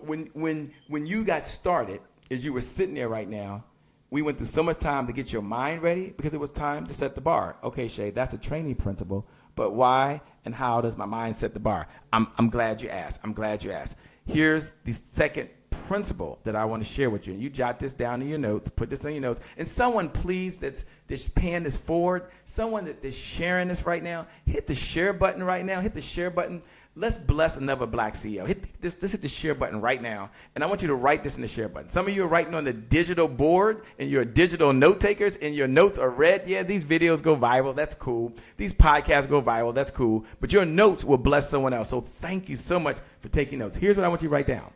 when you got started, as you were sitting there right now, we went through so much time to get your mind ready because it was time to set the bar. Okay, Shay, that's a training principle, but why and how does my mind set the bar? I'm glad you asked. Here's the second principle that I want to share with you. And you jot this down in your notes, put this on your notes. And someone, please, that's paying this forward, someone that's sharing this right now, hit the share button right now. Hit the share button. Let's bless another Black CEO. Just hit the share button right now. And I want you to write this in the share button. Some of you are writing on the digital board and you're digital note takers and your notes are red. Yeah, these videos go viral. That's cool. These podcasts go viral. That's cool. But your notes will bless someone else. So thank you so much for taking notes. Here's what I want you to write down.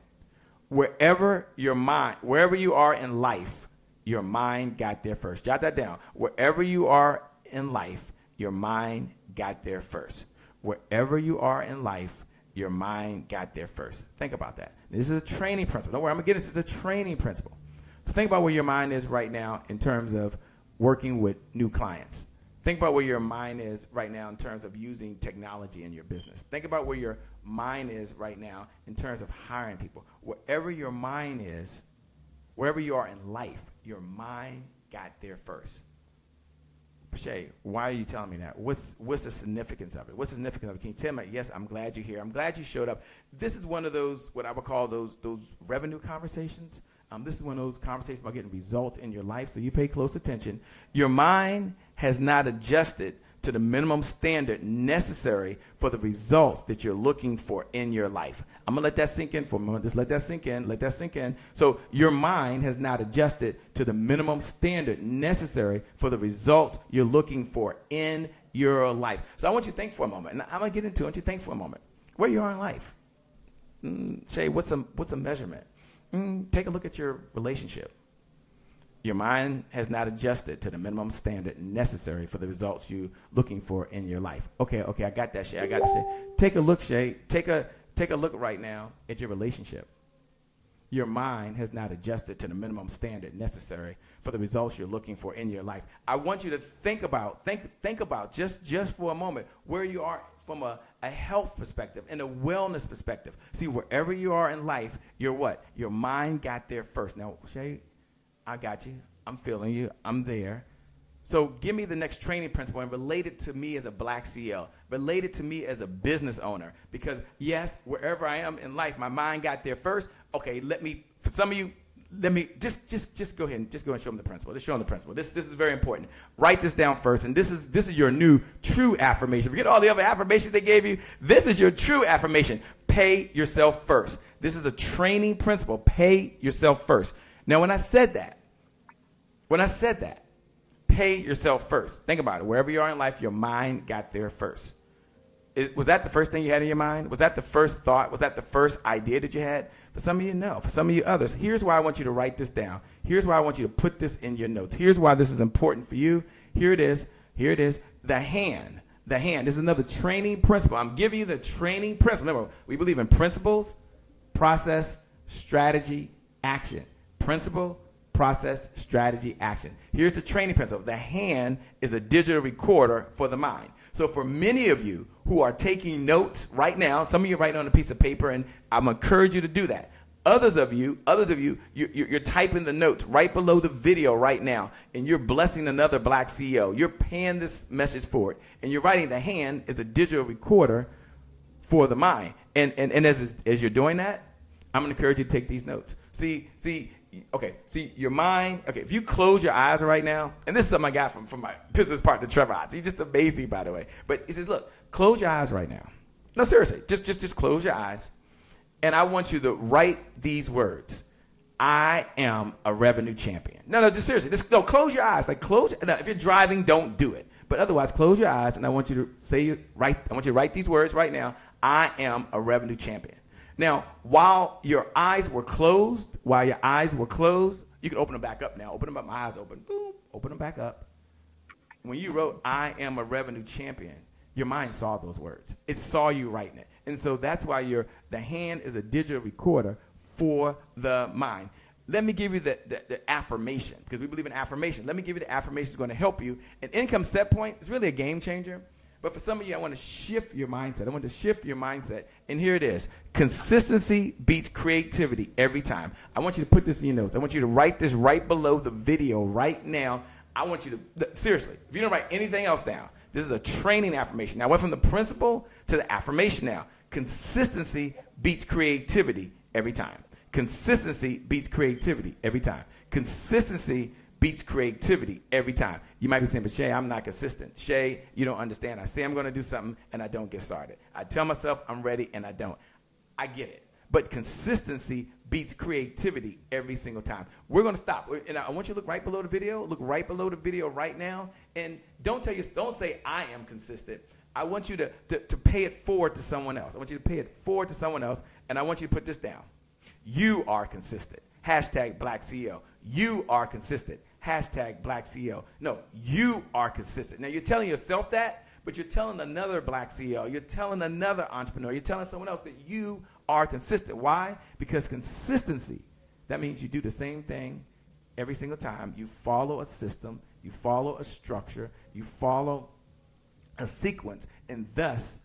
Wherever you are in life, your mind got there first. Jot that down. Wherever you are in life, your mind got there first. Wherever you are in life, your mind got there first. Think about that. This is a training principle. Don't worry, I'm going to get into this. It's a training principle. So think about where your mind is right now in terms of working with new clients. Think about where your mind is right now in terms of using technology in your business. Think about where your mind is right now in terms of hiring people. Wherever your mind is, wherever you are in life, your mind got there first. Shay, why are you telling me that? What's the significance of it? What's the significance of it? Can you tell me? Yes, I'm glad you're here. I'm glad you showed up. This is one of those, what I would call those revenue conversations. This is one of those conversations about getting results in your life, so you pay close attention. Your mind has not adjusted to the minimum standard necessary for the results that you're looking for in your life. I'm going to let that sink in for a moment. Just let that sink in. So your mind has not adjusted to the minimum standard necessary for the results you're looking for in your life. So I want you to think for a moment. And I'm going to get into it. I want you to think for a moment. Where you are in life. Shay, what's a measurement? Take a look at your relationship. Your mind has not adjusted to the minimum standard necessary for the results you're looking for in your life. Okay, I got that, Shay. Take a look, Shay. Take a look right now at your relationship. Your mind has not adjusted to the minimum standard necessary for the results you're looking for in your life. I want you to think about just for a moment where you are from a health perspective and a wellness perspective. See, wherever you are in life, you're what? Your mind got there first. Now, Shay, I got you. I'm feeling you. I'm there. So give me the next training principle and relate it to me as a Black CEO. Relate it to me as a business owner. Because, yes, wherever I am in life, my mind got there first. Okay, for some of you, just go ahead and show them the principle. Just show them the principle. This is very important. Write this down first. And this is your new true affirmation. Forget all the other affirmations they gave you. This is your true affirmation. Pay yourself first. This is a training principle. Pay yourself first. Now, when I said that, pay yourself first. Think about it. Wherever you are in life, your mind got there first. Was that the first thing you had in your mind? Was that the first thought? Was that the first idea that you had? For some of you, no. For some of you others, here's why I want you to write this down. Here's why I want you to put this in your notes. Here's why this is important for you. Here it is. The hand. This is another training principle. I'm giving you the training principle. Remember, we believe in principles, process, strategy, action. Principle, process, strategy, action. Here's the training principle. The hand is a digital recorder for the mind. So for many of you who are taking notes right now, some of you are writing on a piece of paper, and I'm going to encourage you to do that. Others of you, you're typing the notes right below the video right now, and you're blessing another Black CEO. You're paying this message forward, and you're writing the hand is a digital recorder for the mind. And as you're doing that, I'm going to encourage you to take these notes. See, your mind, if you close your eyes right now, and this is something I got from my business partner, Trevor Otts. He's just amazing, by the way. But he says, look, close your eyes right now. No, seriously, just close your eyes. And I want you to write these words. I am a revenue champion. No, just seriously. Close your eyes. If you're driving, don't do it. But otherwise, close your eyes, and I want you to write these words right now. I am a revenue champion. Now, while your eyes were closed, you can open them back up now. Open them up, my eyes open. Boom, open them back up. When you wrote, I am a revenue champion, your mind saw those words. It saw you writing it. And so that's why the hand is a digital recorder for the mind. Let me give you the affirmation, because we believe in affirmation. Let me give you the affirmation that's going to help you. An income set point is really a game changer. But for some of you, I want to shift your mindset. I want to shift your mindset. And here it is. Consistency beats creativity every time. I want you to put this in your notes. I want you to write this right below the video right now. I want you to, seriously, if you don't write anything else down, this is a training affirmation. Now, I went from the principle to the affirmation now. Consistency beats creativity every time. Consistency beats creativity every time. Consistency beats creativity every time. You might be saying, but Shay, I'm not consistent. Shay, you don't understand. I say I'm going to do something, and I don't get started. I tell myself I'm ready, and I don't. I get it. But consistency beats creativity every single time. We're going to stop. And I want you to look right below the video. Look right below the video right now. And don't say I am consistent. I want you to pay it forward to someone else. I want you to pay it forward to someone else, and I want you to put this down. You are consistent. Hashtag Black CEO. You are consistent. Hashtag Black CEO. No, you are consistent. Now, you're telling yourself that, but you're telling another Black CEO. You're telling another entrepreneur. You're telling someone else that you are consistent. Why? Because consistency, that means you do the same thing every single time. You follow a system. You follow a structure. You follow a sequence. And thus,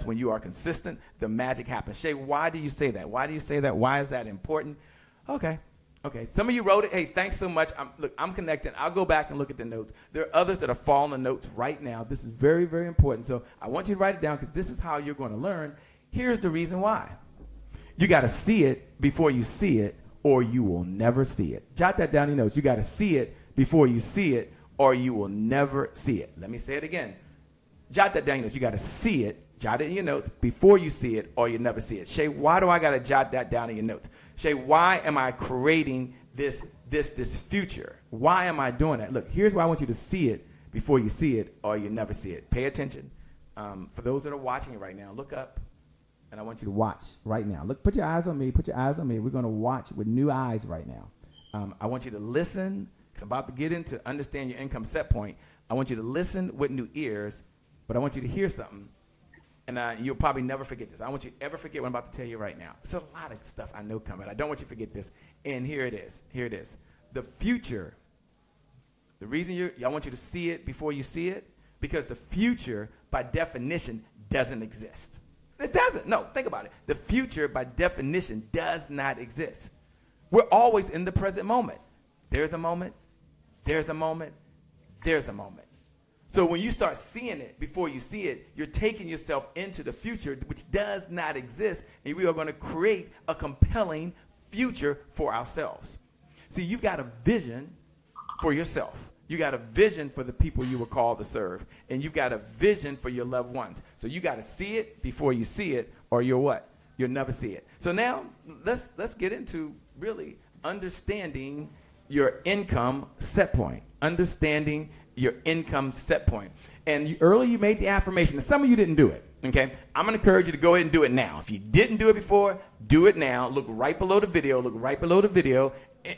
when you are consistent, the magic happens. Shay, why do you say that? Why do you say that? Why is that important? Okay. Some of you wrote it. Hey, thanks so much. I'm connecting. I'll go back and look at the notes. There are others that are following the notes right now. This is very, very important. So I want you to write it down, because this is how you're going to learn. Here's the reason why. You got to see it before you see it, or you will never see it. Jot that down in your notes. You got to see it before you see it, or you will never see it. Let me say it again. Jot that down in your notes. You got to see it. Jot it in your notes before you see it, or you never see it. Shay, why do I got to jot that down in your notes? Shay, why am I creating this future? Why am I doing that? Look, here's why I want you to see it before you see it, or you never see it. Pay attention. For those that are watching it right now, look up, and I want you to watch right now. Look, put your eyes on me. Put your eyes on me. We're going to watch with new eyes right now. I want you to listen, because I'm about to get into understand your income set point. I want you to listen with new ears, but I want you to hear something. And you'll probably never forget this. I don't want you to ever forget what I'm about to tell you right now. It's a lot of stuff I know coming. I don't want you to forget this. And here it is. Here it is. The future, the reason I want you to see it before you see it, because the future, by definition, doesn't exist. It doesn't. No, think about it. The future, by definition, does not exist. We're always in the present moment. There's a moment. There's a moment. There's a moment. So when you start seeing it before you see it, you're taking yourself into the future, which does not exist, and we are going to create a compelling future for ourselves. See, you've got a vision for yourself. You got a vision for the people you were called to serve, and you've got a vision for your loved ones. So you got to see it before you see it, or you'll what? You'll never see it. So now let's get into really understanding your income set point, understanding your income set point. And earlier you made the affirmation, and some of you didn't do it, okay? I'm going to encourage you to go ahead and do it now. If you didn't do it before, do it now. Look right below the video,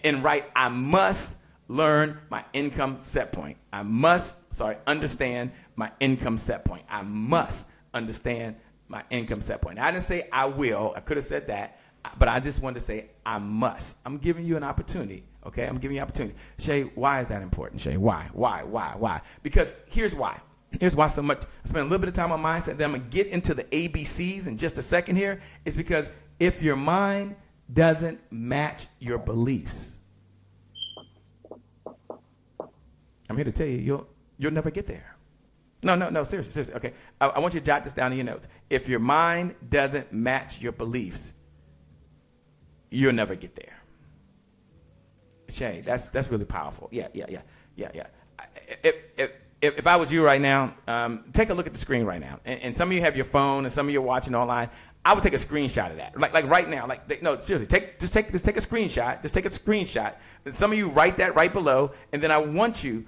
and write, I must learn my income set point. Understand my income set point. I must understand my income set point. Now, I didn't say I will. I could have said that, but I just wanted to say I must. I'm giving you an opportunity. Okay, I'm giving you an opportunity. Shay, why is that important, Shay? Why? Because here's why. Here's why so much. I spent a little bit of time on mindset. Then I'm going to get into the ABCs in just a second here. It's because if your mind doesn't match your beliefs, I'm here to tell you, you'll never get there. No, seriously. Okay, I want you to jot this down in your notes. If your mind doesn't match your beliefs, you'll never get there. Shay, that's really powerful. Yeah. If I was you right now, take a look at the screen right now. And some of you have your phone, and some of you are watching online. I would take a screenshot of that, like right now. No, seriously, just take a screenshot. Just take a screenshot. And some of you write that right below, and then I want you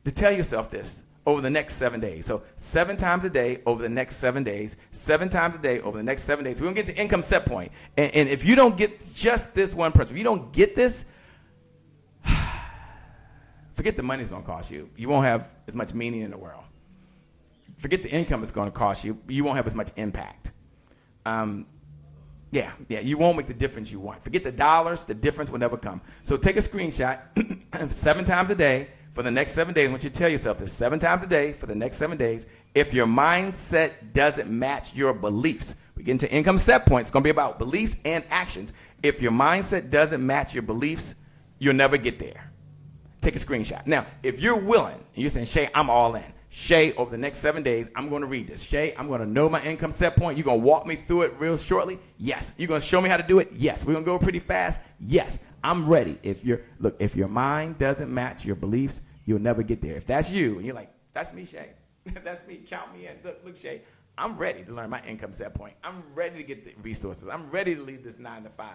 to tell yourself this: over the next 7 days. So 7 times a day over the next 7 days, 7 times a day over the next 7 days. So we're going to get to income set point. And if you don't get just this one person, if you don't get this, forget the money's going to cost you. You won't have as much meaning in the world. Forget the income it's going to cost you. You won't have as much impact. Yeah, you won't make the difference you want. Forget the dollars, the difference will never come. So take a screenshot 7 times a day for the next 7 days. I want you to tell yourself this 7 times a day for the next 7 days. If your mindset doesn't match your beliefs, we get into income set point. It's going to be about beliefs and actions. If your mindset doesn't match your beliefs, you'll never get there. Take a screenshot. Now, if you're willing, and you're saying, Shay, I'm all in. Shay, over the next 7 days, I'm going to read this. Shay, I'm going to know my income set point. You're going to walk me through it real shortly? Yes. You're going to show me how to do it? Yes. We're going to go pretty fast? Yes. I'm ready. If your mind doesn't match your beliefs, you'll never get there. If that's you, and you're like, that's me, Shay. That's me. Count me in. Look, Shay, I'm ready to learn my income set point. I'm ready to get the resources. I'm ready to leave this 9 to 5.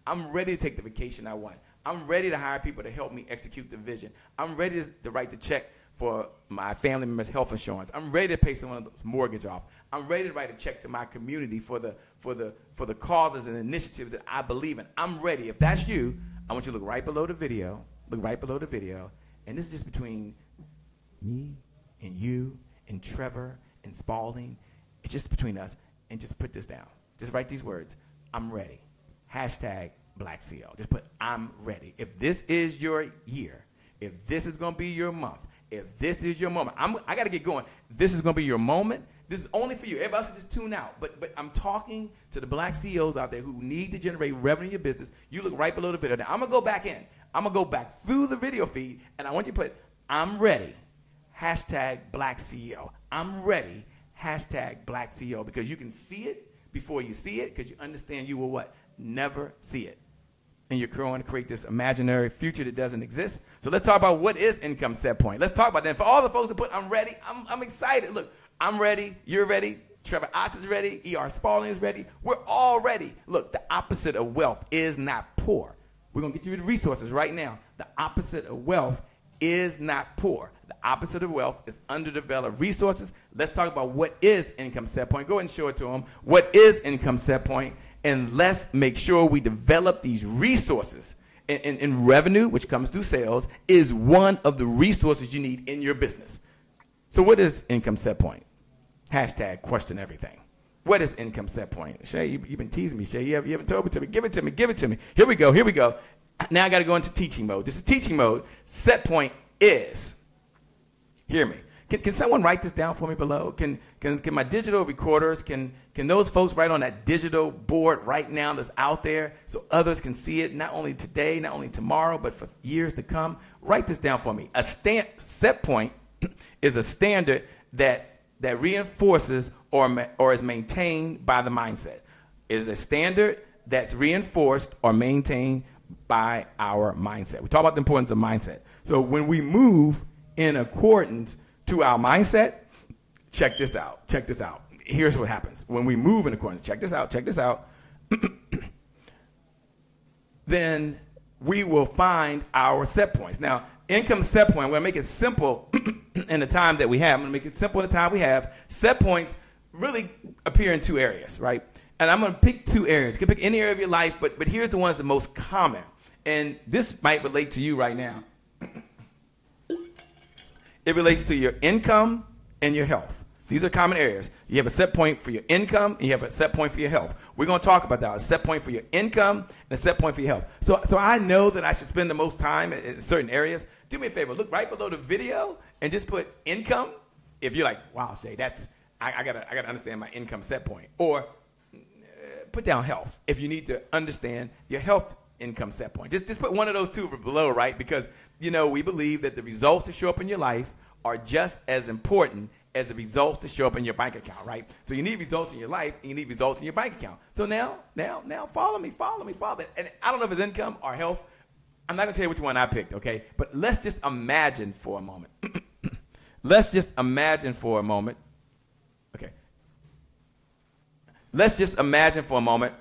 I'm ready to take the vacation I want. I'm ready to hire people to help me execute the vision. I'm ready to write the check for my family members' health insurance. I'm ready to pay someone's mortgage off. I'm ready to write a check to my community for the causes and initiatives that I believe in. I'm ready. If that's you, I want you to look right below the video. Look right below the video. And this is just between me and you and Trevor and Spalding. It's just between us. And just put this down. Just write these words. I'm ready. Hashtag Black CEO. Just put I'm ready. If this is your year, if this is going to be your month, if this is your moment, I got to get going. This is going to be your moment. This is only for you. Everybody else can just tune out. But I'm talking to the Black CEOs out there who need to generate revenue in your business. You look right below the video. Now, I'm going to go back in. I'm going to go back through the video feed, and I want you to put, I'm ready, hashtag Black CEO. I'm ready, hashtag Black CEO, because you can see it before you see it, because you understand you will what? Never see it. And you're trying to create this imaginary future that doesn't exist. So let's talk about what is income set point. Let's talk about that. And for all the folks that put, I'm ready, I'm excited. Look, I'm ready. You're ready. Trevor Otts is ready. E.R. Spalding is ready. We're all ready. Look, the opposite of wealth is not poor. We're going to get you the resources right now. The opposite of wealth is not poor. The opposite of wealth is underdeveloped resources. Let's talk about what is income set point. Go ahead and show it to them. What is income set point? And let's make sure we develop these resources. And revenue, which comes through sales, is one of the resources you need in your business. So what is income set point? Hashtag question everything. What is income set point? Shay, you've been teasing me, Shay. You haven't told it to me. Give it to me. Give it to me. Here we go. Here we go. Now I got to go into teaching mode. This is teaching mode. Set point is, hear me. Can someone write this down for me below? Can my digital recorders, can those folks write on that digital board right now that's out there so others can see it, not only today, not only tomorrow, but for years to come? Write this down for me. A set point is a standard that reinforces or is maintained by the mindset. It is a standard that's reinforced or maintained by our mindset. We talk about the importance of mindset. So when we move in accordance to our mindset, check this out. Check this out. Here's what happens. When we move in accordance, check this out. Check this out. Then we will find our set points. Now, income set point, I'm going to make it simple in the time that we have. I'm going to make it simple in the time we have. Set points really appear in 2 areas, right? And I'm going to pick 2 areas. You can pick any area of your life, but here's the ones the most common. And this might relate to you right now. It relates to your income and your health. These are common areas. You have a set point for your income, and you have a set point for your health. We're going to talk about that. A set point for your income and a set point for your health. So I know that I should spend the most time in certain areas. Do me a favor. Look right below the video and just put income. If you're like, wow, Shay, I gotta understand my income set point. Or put down health if you need to understand your health income set point. Just put one of those 2 below, right? Because, we believe that the results that show up in your life are just as important as the results that show up in your bank account, right? So you need results in your life, and you need results in your bank account. So now, follow me. And I don't know if it's income or health. I'm not going to tell you which one I picked, okay? But let's just imagine for a moment. Okay. Let's just imagine for a moment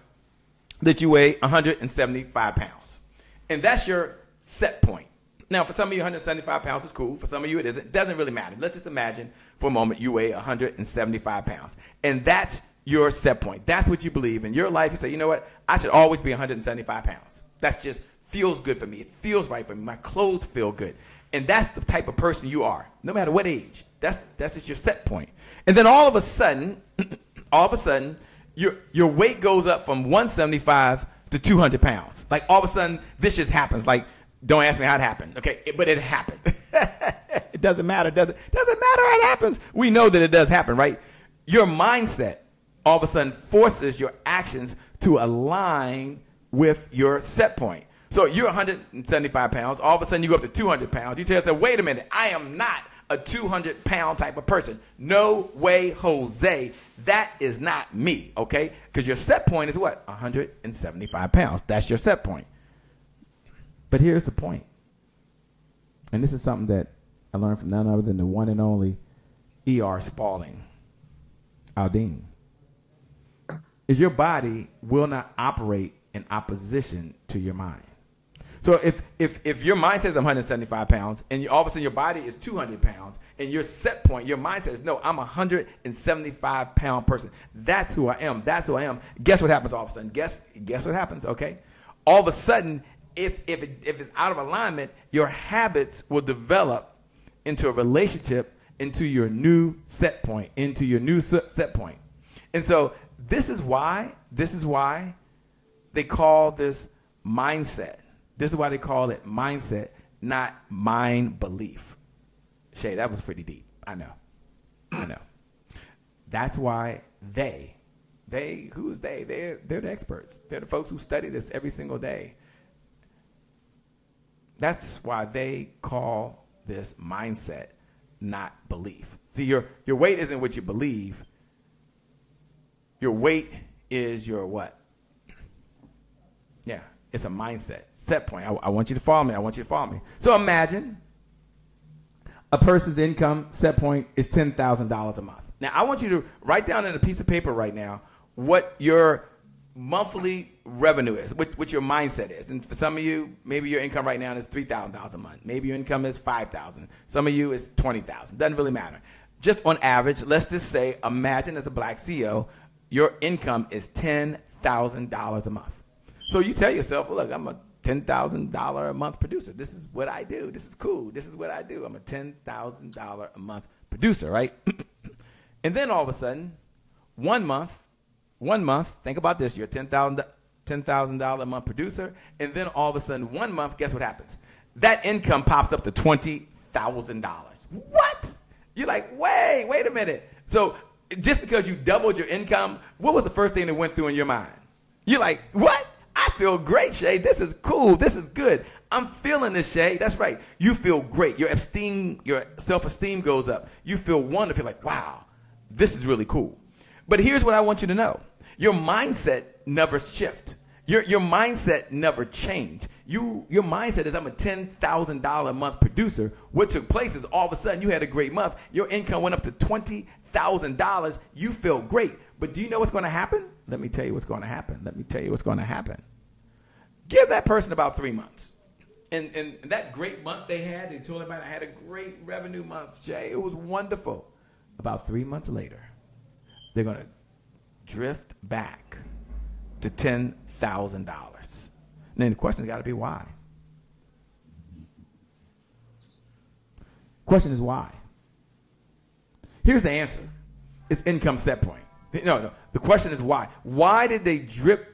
that you weigh 175 pounds. And that's your set point. Now, for some of you, 175 pounds is cool. For some of you, it isn't. It doesn't really matter. Let's just imagine for a moment you weigh 175 pounds. And that's your set point. That's what you believe. In your life, you say, you know what? I should always be 175 pounds. That's just feels good for me. It feels right for me. My clothes feel good. And that's the type of person you are, no matter what age. That's just your set point. And then all of a sudden, your weight goes up from 175 to 200 pounds. Like all of a sudden, this just happens. Like, don't ask me how it happened. Okay, but it happened. It doesn't matter. Doesn't matter how it happens. We know that it does happen, right? Your mindset all of a sudden forces your actions to align with your set point. So you're 175 pounds. All of a sudden, you go up to 200 pounds. You tell yourself, wait a minute, I am not a 200-pound type of person. No way, Jose. That is not me, okay? Because your set point is what? 175 pounds. That's your set point. But here's the point. And this is something that I learned from none other than the one and only E.R. Spalding, Aldine. Is your body will not operate in opposition to your mind. So if your mind says I'm 175 pounds and all of a sudden your body is 200 pounds and your set point, your mind says, no, I'm a 175-pound person. That's who I am. That's who I am. Guess what happens all of a sudden? Guess what happens, okay? All of a sudden, if it's out of alignment, your habits will develop into a relationship, into your new set point, into your new set point. And so this is why they call this mindset. This is why they call it mindset, not mind belief. Shay, that was pretty deep. I know. That's why who's they? They're the experts. They're the folks who study this every single day. That's why they call this mindset, not belief. See, your weight isn't what you believe. Your weight is your what? Yeah, it's a mindset, set point. I want you to follow me. So imagine a person's income set point is $10,000 a month. Now, I want you to write down on a piece of paper right now what your monthly revenue is, what your mindset is. And for some of you, maybe your income right now is $3,000 a month. Maybe your income is $5,000. Some of you is $20,000. Doesn't really matter. Just on average, let's just say, imagine as a black CEO, your income is $10,000 a month. So you tell yourself, well, look, I'm a $10,000 a month producer. This is what I do. This is cool. This is what I do. I'm a $10,000 a month producer, right? And then all of a sudden, one month, think about this. You're a $10,000 a month producer. And then all of a sudden, 1 month, guess what happens? That income pops up to $20,000. What? You're like, wait a minute. So just because you doubled your income, what was the first thing that went through in your mind? You're like, what? I feel great, Shay. This is cool. This is good. I'm feeling this, Shay. That's right. You feel great. Your self-esteem goes up. You feel wonderful. You're like, wow, this is really cool. But here's what I want you to know. Your mindset never shifts. Your mindset never changed. Your mindset is I'm a $10,000 a month producer. What took place is all of a sudden you had a great month. Your income went up to $20,000. You feel great. But do you know what's going to happen? Let me tell you what's going to happen. Give that person about 3 months. And that great month they had, they told everybody I had a great revenue month, Jay. It was wonderful. About 3 months later, they're going to drift back to $10,000. Then the question's got to be why. Question is why. Here's the answer. It's income set point. No. The question is why. Why did they drift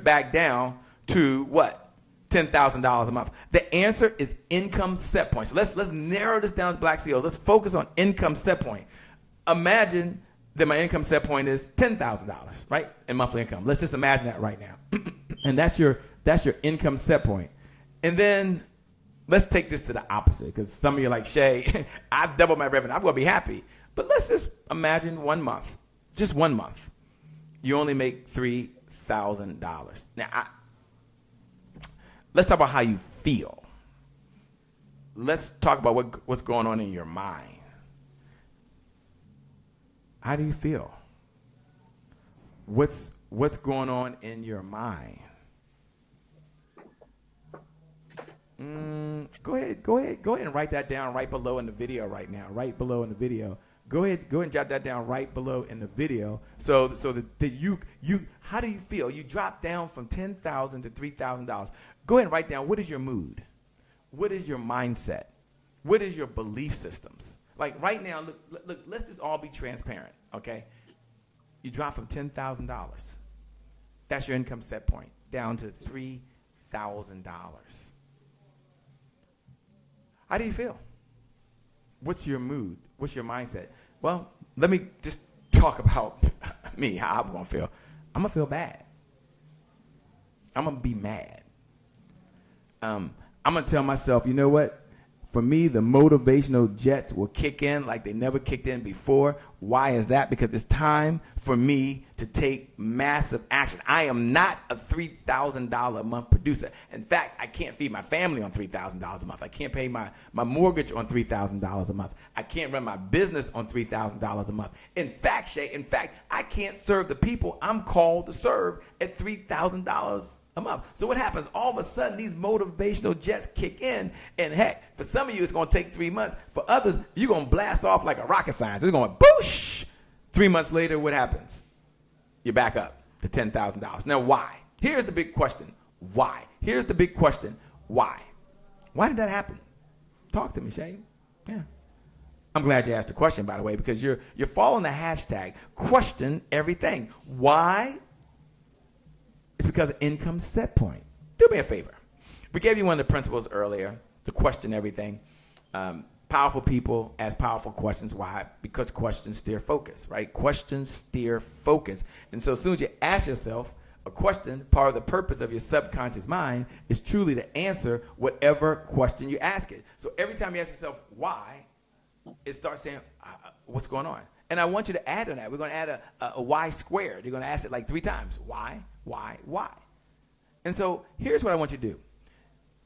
back down to what? $10,000 a month. The answer is income set point. So let's narrow this down as black CEOs. Let's focus on income set point. Imagine that my income set point is $10,000, right? In monthly income. Let's just imagine that right now. And that's your income set point. And then let's take this to the opposite, because some of you are like, Shay, I've doubled my revenue. I'm going to be happy. But let's just imagine 1 month. Just 1 month. You only make $3,000. Now, let's talk about how you feel. Let's talk about what's going on in your mind. How do you feel? What's going on in your mind? Go ahead and write that down right below in the video right now, right below in the video. Go ahead and jot that down right below in the video. So that you how do you feel? You drop down from $10,000 to $3,000. Go ahead and write down, what is your mood? What is your mindset? What is your belief systems? Like right now, look, let's just all be transparent, okay? You drop from $10,000. That's your income set point, down to $3,000. How do you feel? What's your mood? What's your mindset? Well, let me just talk about me, how I'm going to feel. I'm going to feel bad. I'm going to be mad. I'm going to tell myself, you know what? For me, the motivational jets will kick in like they never kicked in before. Why is that? Because it's time for me to take massive action. I am not a $3,000 a month producer. In fact, I can't feed my family on $3,000 a month. I can't pay my mortgage on $3,000 a month. I can't run my business on $3,000 a month. In fact, Shay, I can't serve the people I'm called to serve at $3,000 a month. So what happens? All of a sudden, these motivational jets kick in, and heck, for some of you, it's going to take 3 months. For others, you're going to blast off like a rocket science. It's going boosh. 3 months later, what happens? You're back up to $10,000. Now, why? Here's the big question. Why? Here's the big question. Why? Why did that happen? Talk to me, Shane. Yeah. I'm glad you asked the question, by the way, because you're following the hashtag question everything. Why? It's because of income set point. Do me a favor. We gave you one of the principles earlier to question everything. Powerful people ask powerful questions. Why? Because questions steer focus, right? Questions steer focus. And so as soon as you ask yourself a question, part of the purpose of your subconscious mind is truly to answer whatever question you ask it. So every time you ask yourself why, it starts saying, what's going on? And I want you to add on that. We're going to add a y squared. You're going to ask it like 3 times. Why? And so here's what I want you to do.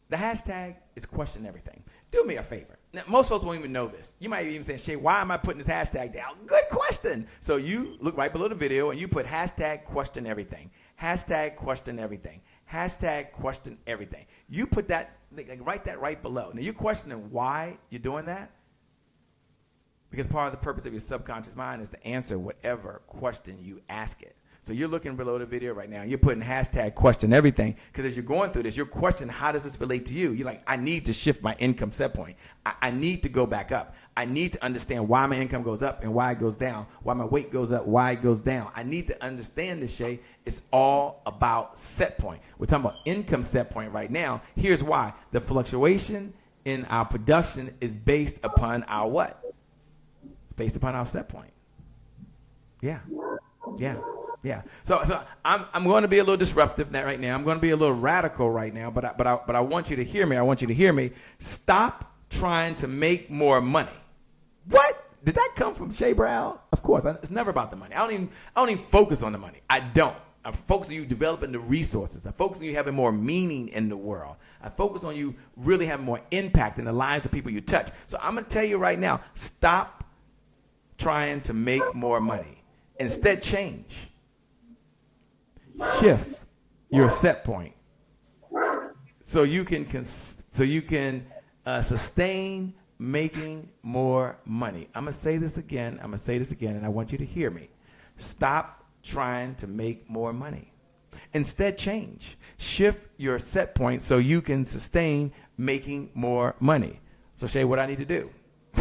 The hashtag is question everything. Do me a favor. Now, most folks won't even know this. You might even say, Shay, why am I putting this hashtag down? Good question. So you look right below the video and you put hashtag question everything. Hashtag question everything. Hashtag question everything. You put that, write that right below. Now you're questioning why you're doing that. Because part of the purpose of your subconscious mind is to answer whatever question you ask it. So you're looking below the video right now. You're putting hashtag question everything. Because as you're going through this, you're questioning, how does this relate to you? You're like, I need to shift my income set point. I need to go back up. I need to understand why my income goes up and why it goes down. Why my weight goes up, why it goes down. I need to understand this, Shay. It's all about set point. We're talking about income set point right now. Here's why. The fluctuation in our production is based upon our what? Based upon our set point. Yeah. So I'm going to be a little disruptive right now. I'm going to be a little radical right now, but I want you to hear me. I want you to hear me. Stop trying to make more money. What? Did that come from Shay Brown? Of course. It's never about the money. I don't even focus on the money. I don't. I focus on you developing the resources. I focus on you having more meaning in the world. I focus on you really having more impact in the lives of people you touch. So I'm going to tell you right now, stop trying to make more money. Instead, change. Shift your set point so you can sustain making more money. I'm going to say this again. And I want you to hear me. Stop trying to make more money. Instead, change. Shift your set point so you can sustain making more money. So, Shay, what I need to do?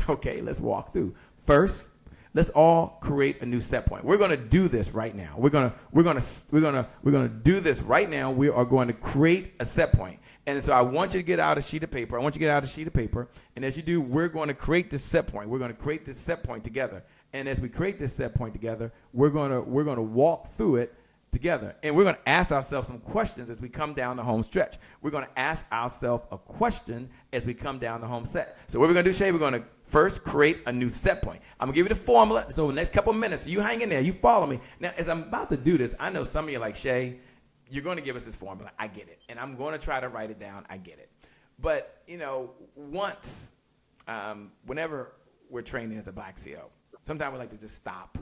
Okay, let's walk through. First, let's all create a new set point. We're going to do this right now. We're going to do this right now. We are going to create a set point. And so I want you to get out a sheet of paper. And as you do, we're going to create this set point. We're going to create this set point together. And as we create this set point together, we're going to walk through it together. And we're going to ask ourselves some questions as we come down the home stretch. We're going to ask ourselves a question as we come down the home set. So what we're going to do, Shay, we're going to first create a new set point. I'm going to give you the formula. So the next couple of minutes, you hang in there. You follow me. Now, as I'm about to do this, I know some of you are like, Shay, you're going to give us this formula. I get it. And I'm going to try to write it down. I get it. But, once, whenever we're training as a Black CO, sometimes we like to just stop.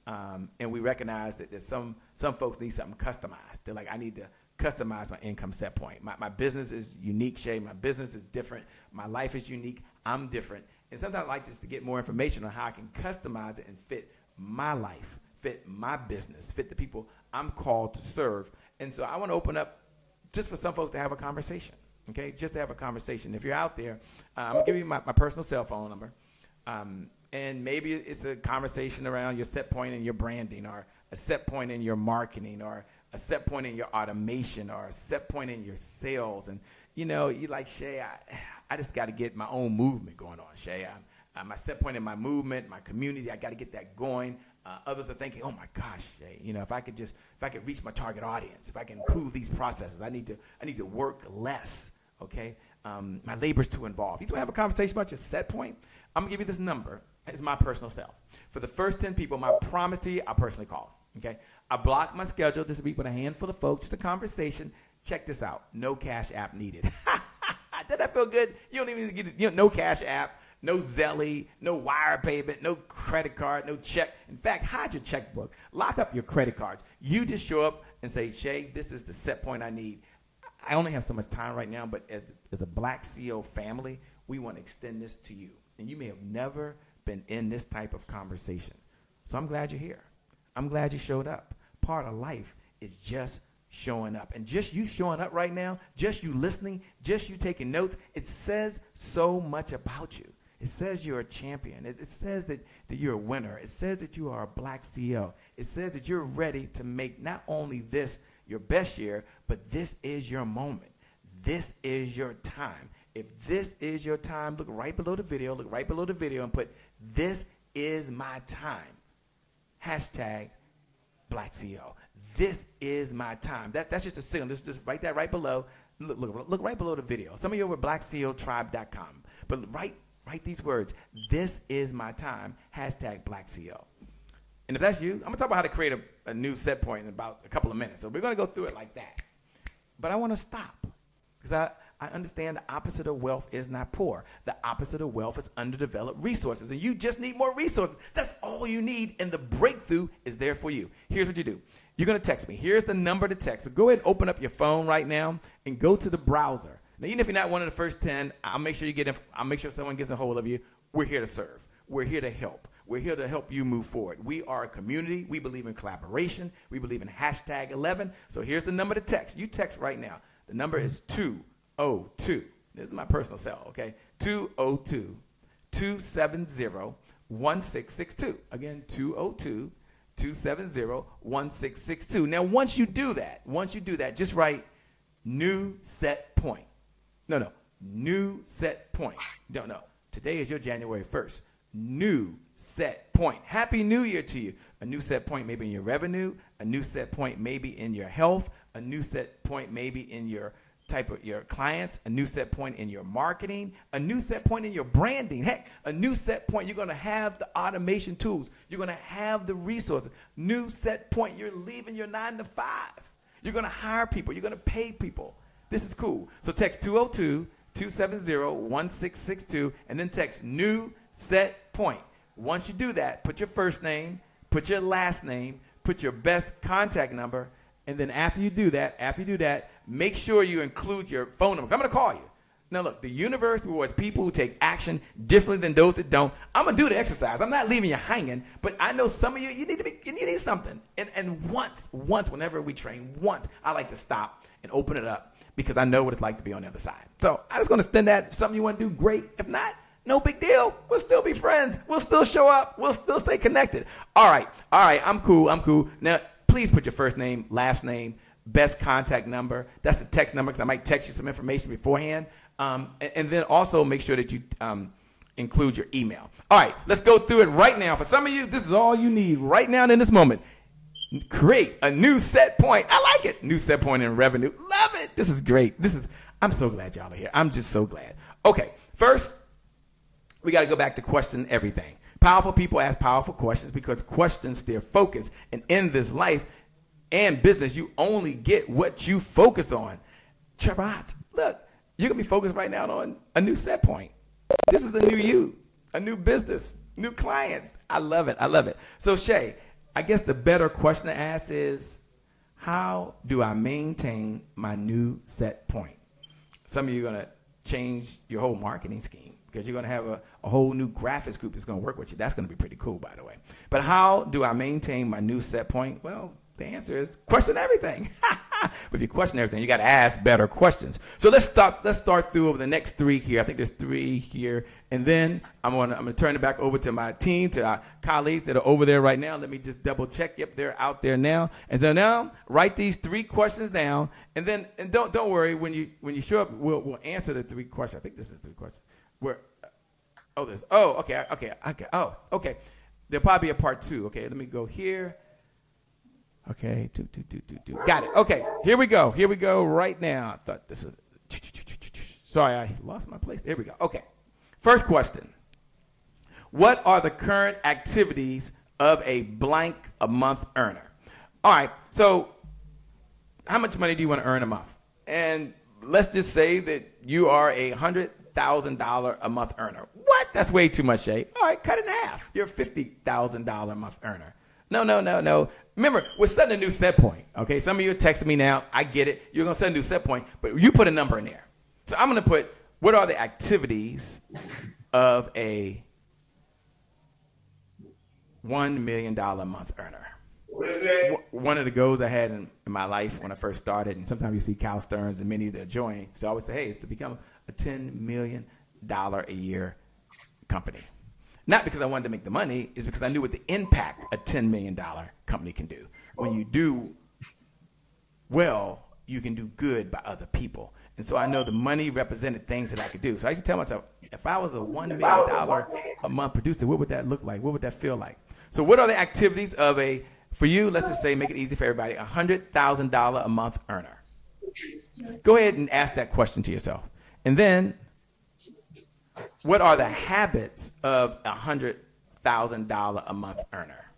And we recognize that there's some folks need something customized. They're like, I need to customize my income set point. My business is unique, Shay. My business is different. My life is unique. I'm different. And sometimes I like just to get more information on how I can customize it and fit my life, fit my business, fit the people I'm called to serve. And so I want to open up just for some folks to have a conversation, okay? Just to have a conversation. If you're out there, I'm going to give you my personal cell phone number. And maybe it's a conversation around your set point in your branding, or a set point in your marketing, or a set point in your automation, or a set point in your sales. And, you know, you're like, Shay, I just got to get my own movement going on, Shay. My set point in my movement, my community, I got to get that going. Others are thinking, oh my gosh, Shay, you know, if I could reach my target audience, if I can improve these processes, I need to work less. Okay, my labor's too involved. You want to have a conversation about your set point? I'm gonna give you this number. It's my personal cell. For the first 10 people, my promise to you, I'll personally call. Okay, I block my schedule this week with a handful of folks, just a conversation. Check this out. No Cash App needed. Did that feel good? You don't even get it. You know, no Cash App, no Zelly, no wire payment, no credit card, no check. In fact, hide your checkbook. Lock up your credit cards. You just show up and say, Shay, this is the set point I need. I only have so much time right now, but as a Black CEO family, we want to extend this to you. And you may have never been in this type of conversation. So I'm glad you're here. I'm glad you showed up. Part of life is just showing up. And just you showing up right now, just you listening, just you taking notes, it says so much about you. It says you're a champion. It says that you're a winner. It says that you are a Black CEO. It says that you're ready to make not only this your best year, but this is your moment. This is your time. If this is your time, look right below the video, and put, this is my time. Hashtag Black CEO. This is my time. That's just a signal. Just write that right below. Look right below the video. Some of you are over at blackceotribe.com. But write these words. This is my time. Hashtag Black CEO. And if that's you, I'm going to talk about how to create a new set point in about a couple of minutes. So we're going to go through it like that. But I want to stop because I understand the opposite of wealth is not poor. The opposite of wealth is underdeveloped resources. And you just need more resources. That's all you need. And the breakthrough is there for you. Here's what you do. You're going to text me. Here's the number to text. So go ahead and open up your phone right now and go to the browser. Now, even if you're not one of the first 10, I'll make sure someone gets a hold of you. We're here to serve. We're here to help. We're here to help you move forward. We are a community. We believe in collaboration. We believe in hashtag 11. So here's the number to text. You text right now. The number is 202. This is my personal cell, okay? 202-270-1662. Again, 202-270-1662. Now, once you do that, just write new set point. No, new set point. No. Today is your January 1st. New set point. Happy New Year to you. A new set point maybe in your revenue, a new set point maybe in your health, a new set point maybe in your type of your clients, a new set point in your marketing, a new set point in your branding. Heck, a new set point. You're going to have the automation tools. You're going to have the resources. New set point. You're leaving your 9 to 5. You're going to hire people. You're going to pay people. This is cool. So text 202-270-1662 and then text new set point. Once you do that, put your first name, put your last name, put your best contact number, and then after you do that, make sure you include your phone number. I'm going to call you. Now, look, the universe rewards people who take action differently than those that don't. I'm going to do the exercise. I'm not leaving you hanging, but I know some of you need something. And once, whenever we train, I like to stop and open it up because I know what it's like to be on the other side. So I'm just going to spend that. If something you want to do, great. If not, no big deal. We'll still be friends. We'll still show up. We'll still stay connected. All right. I'm cool. Now, please put your first name, last name, best contact number. That's the text number because I might text you some information beforehand. And then also make sure that you include your email. All right, let's go through it right now. For some of you, this is all you need right now in this moment. Create a new set point. I like it. New set point in revenue. Love it. This is great. I'm so glad y'all are here. I'm just so glad. Okay, first, we got to go back to question everything. Powerful people ask powerful questions because questions steer focus. And in this life and business, you only get what you focus on. Trevor Hotz, look, you're going to be focused right now on a new set point. This is the new you, a new business, new clients. I love it. So, Shay, I guess the better question to ask is, how do I maintain my new set point? Some of you are going to change your whole marketing scheme because you're going to have a whole new graphics group that's going to work with you. That's going to be pretty cool, by the way. But how do I maintain my new set point? Well, the answer is question everything. But if you question everything, you got to ask better questions. So let's start through over the next 3 here. I think there's 3 here, and then I'm gonna turn it back over to my team, to our colleagues that are over there right now. Let me just double check. Yep, they're out there now. And so now write these 3 questions down, and don't worry, when you show up, we'll answer the 3 questions. I think this is 3 questions. Okay. There'll probably be a part 2. Okay, let me go here. Okay, got it. Okay, here we go right now. I thought this was, sorry, I lost my place. There we go. Okay, first question. What are the current activities of a blank a month earner? All right, so how much money do you want to earn a month? And let's just say that you are a $100,000 a month earner. What? That's way too much, Shay. All right, cut it in half. You're a $50,000 a month earner. No. Remember, we're setting a new set point, okay? Some of you are texting me now. I get it. You're going to set a new set point, but you put a number in there. So I'm going to put, what are the activities of a $1 million a month earner? One of the goals I had in my life when I first started, and sometimes you see Cal Stearns and many that join, so I always say, hey, it's to become a $10 million a year company. Not because I wanted to make the money, it's because I knew what the impact a $10 million company can do. When you do well, you can do good by other people. And so I know the money represented things that I could do. So I used to tell myself, if I was a $1 million a month producer, what would that look like? What would that feel like? So what are the activities of for you, let's just say, make it easy for everybody, a $100,000 a month earner? Go ahead and ask that question to yourself. And then, what are the habits of a $100,000 a month earner?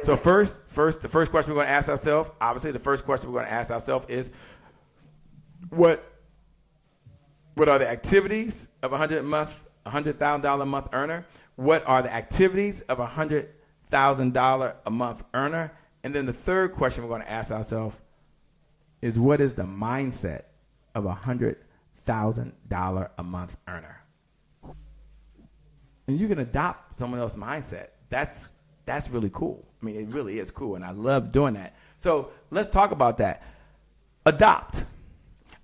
So the first question we're going to ask ourselves, obviously the first question we're going to ask ourselves is, what are the activities of a $100,000 a month earner? What are the activities of a $100,000 a month earner? And then the third question we're going to ask ourselves is, what is the mindset of a $100,000 a month earner? And you can adopt someone else's mindset. That's really cool. I mean, it really is cool, and I love doing that. So let's talk about that. Adopt.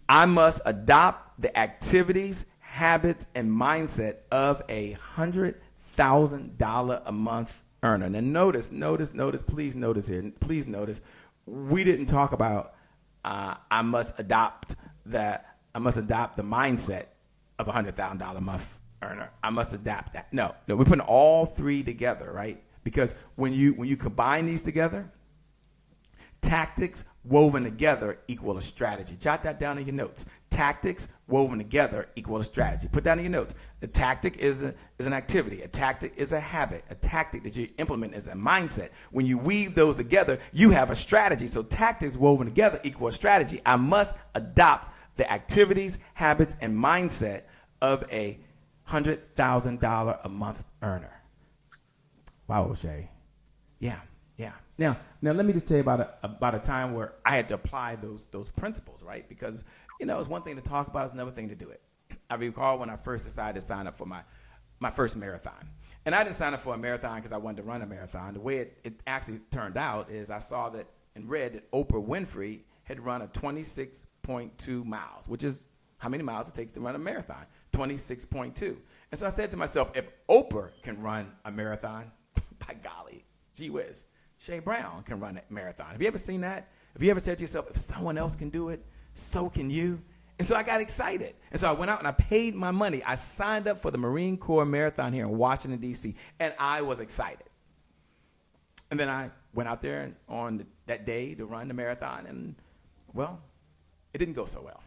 I must adopt the activities, habits, and mindset of a $100,000 a month earner. Now notice, please notice here. Please notice, we didn't talk about I must adopt the mindset of a $100,000 a month earner. I must adapt that. No, we're putting all 3 together, right? Because when you combine these together, tactics woven together equal a strategy. Jot that down in your notes. Tactics woven together equal a strategy. Put that in your notes. The tactic is an activity. A tactic is a habit. A tactic that you implement is a mindset. When you weave those together, you have a strategy. So tactics woven together equal a strategy. I must adopt the activities, habits, and mindset of a $100,000 a month earner. Wow, O'Shea. Yeah. Now let me just tell you about a time where I had to apply those principles, right? Because it's one thing to talk about, it's another thing to do it. I recall when I first decided to sign up for my first marathon, and I didn't sign up for a marathon because I wanted to run a marathon. The way it actually turned out is I saw that and read that Oprah Winfrey had run a 26.2 miles, which is how many miles it takes to run a marathon, 26.2. And so I said to myself, if Oprah can run a marathon, by golly, gee whiz, Shay Brown can run a marathon. Have you ever seen that? Have you ever said to yourself, if someone else can do it, so can you? And so I got excited. And so I went out and I paid my money. I signed up for the Marine Corps Marathon here in Washington, D.C., and I was excited. And then I went out there on that day to run the marathon, and, well, it didn't go so well.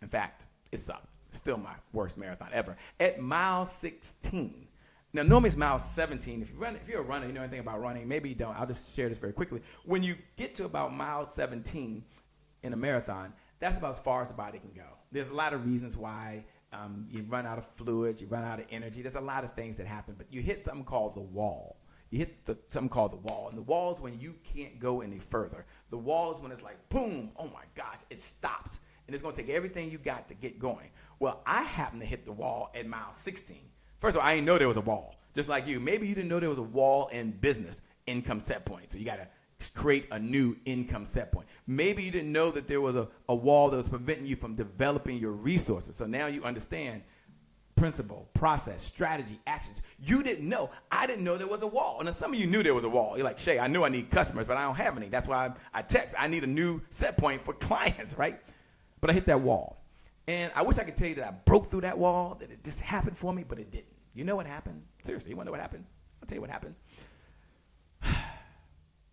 In fact, it sucked. It's still my worst marathon ever. At mile 16, now normally it's mile 17. If you're a runner, you know anything about running. Maybe you don't. I'll just share this very quickly. When you get to about mile 17 in a marathon, that's about as far as the body can go. There's a lot of reasons why you run out of fluids, you run out of energy. There's a lot of things that happen, but you hit something called the wall. You hit something called the wall. And the wall is when you can't go any further. The wall is when it's like, boom, oh my gosh, it stops. And it's going to take everything you got to get going. Well, I happened to hit the wall at mile 16. First of all, I didn't know there was a wall. Just like you. Maybe you didn't know there was a wall in business, income set point. So you got to create a new income set point. Maybe you didn't know that there was a wall that was preventing you from developing your resources. So now you understand principle, process, strategy, actions. You didn't know. I didn't know there was a wall. And some of you knew there was a wall. You're like, Shay, I knew I need customers, but I don't have any. That's why I text. I need a new set point for clients, right? But I hit that wall. And I wish I could tell you that I broke through that wall, that it just happened for me, but it didn't. You know what happened? Seriously, you want to know what happened? I'll tell you what happened.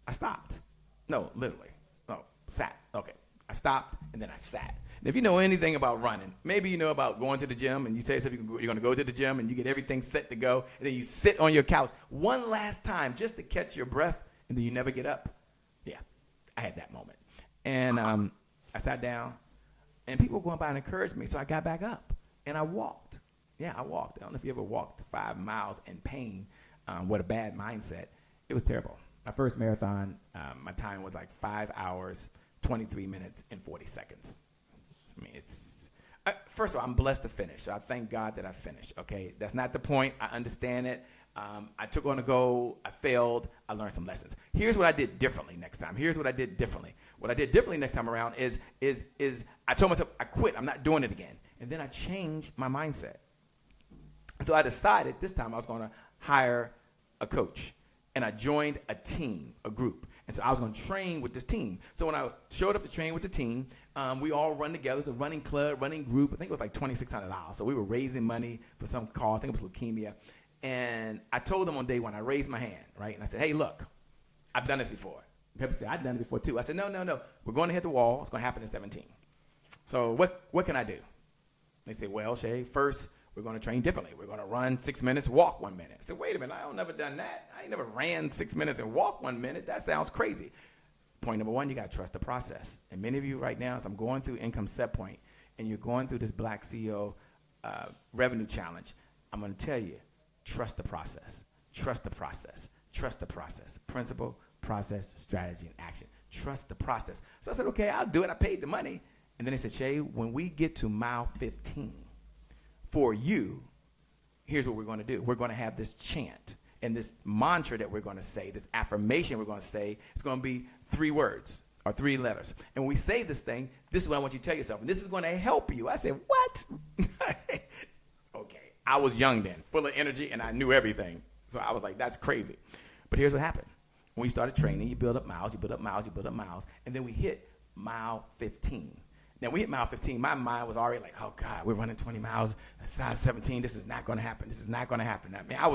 I stopped. No, literally. No, sat. Okay. I stopped, and then I sat. And if you know anything about running, maybe you know about going to the gym, and you tell yourself you're going to go to the gym, and you get everything set to go, and then you sit on your couch one last time just to catch your breath, and then you never get up. Yeah, I had that moment. And I sat down, and people were going by and encouraged me, so I got back up, and I walked. Yeah, I walked. I don't know if you ever walked 5 miles in pain with a bad mindset. It was terrible. My first marathon, my time was like 5 hours, 23 minutes, and 40 seconds. I mean, first of all, I'm blessed to finish. So I thank God that I finished, okay? That's not the point. I understand it. I took on a goal. I failed. I learned some lessons. Here's what I did differently next time. Here's what I did differently. What I did differently next time around is I told myself, I quit. I'm not doing it again. And then I changed my mindset. So I decided this time I was going to hire a coach. And I joined a team, a group. And so I was going to train with this team. So when I showed up to train with the team, we all run together. It was a running club, running group. I think it was like $2,600. So we were raising money for some cause. I think it was leukemia. And I told them on day one, I raised my hand, right? And I said, hey, look, I've done this before. People say, I've done it before too. I said, no. We're going to hit the wall. It's going to happen in 17. So what can I do? They say, well, Shay, first, we're going to train differently. We're going to run 6 minutes, walk 1 minute. I said, wait a minute, I never done that. I ain't never ran 6 minutes and walked 1 minute. That sounds crazy. Point number one, you got to trust the process. And many of you right now, as I'm going through Income Set Point, and you're going through this Black CEO Revenue Challenge, I'm going to tell you, trust the process. Trust the process. Trust the process. Principle, process, strategy, and action. Trust the process. So I said, okay, I'll do it. I paid the money. And then they said, Shay, when we get to mile 15, for you, here's what we're going to do. We're going to have this chant and this mantra that we're going to say, this affirmation we're going to say. It's going to be 3 words or 3 letters. And when we say this thing, this is what I want you to tell yourself. And this is going to help you. I said, what? Okay. I was young then, full of energy, and I knew everything. So I was like, that's crazy. But here's what happened. When we started training, you build up miles, you build up miles, you build up miles. And then we hit mile 15. Now, we hit mile 15. My mind was already like, oh, God, we're running 20 miles. Size 17, this is not going to happen. This is not going to happen. I mean, I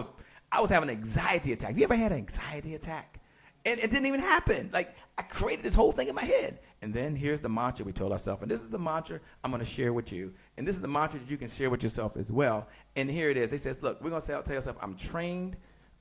was having an anxiety attack. Have you ever had an anxiety attack? And it didn't even happen. Like, I created this whole thing in my head. And then here's the mantra we told ourselves. And this is the mantra I'm going to share with you. And this is the mantra that you can share with yourself as well. And here it is. They says, look, we're going to tell yourself, I'm trained,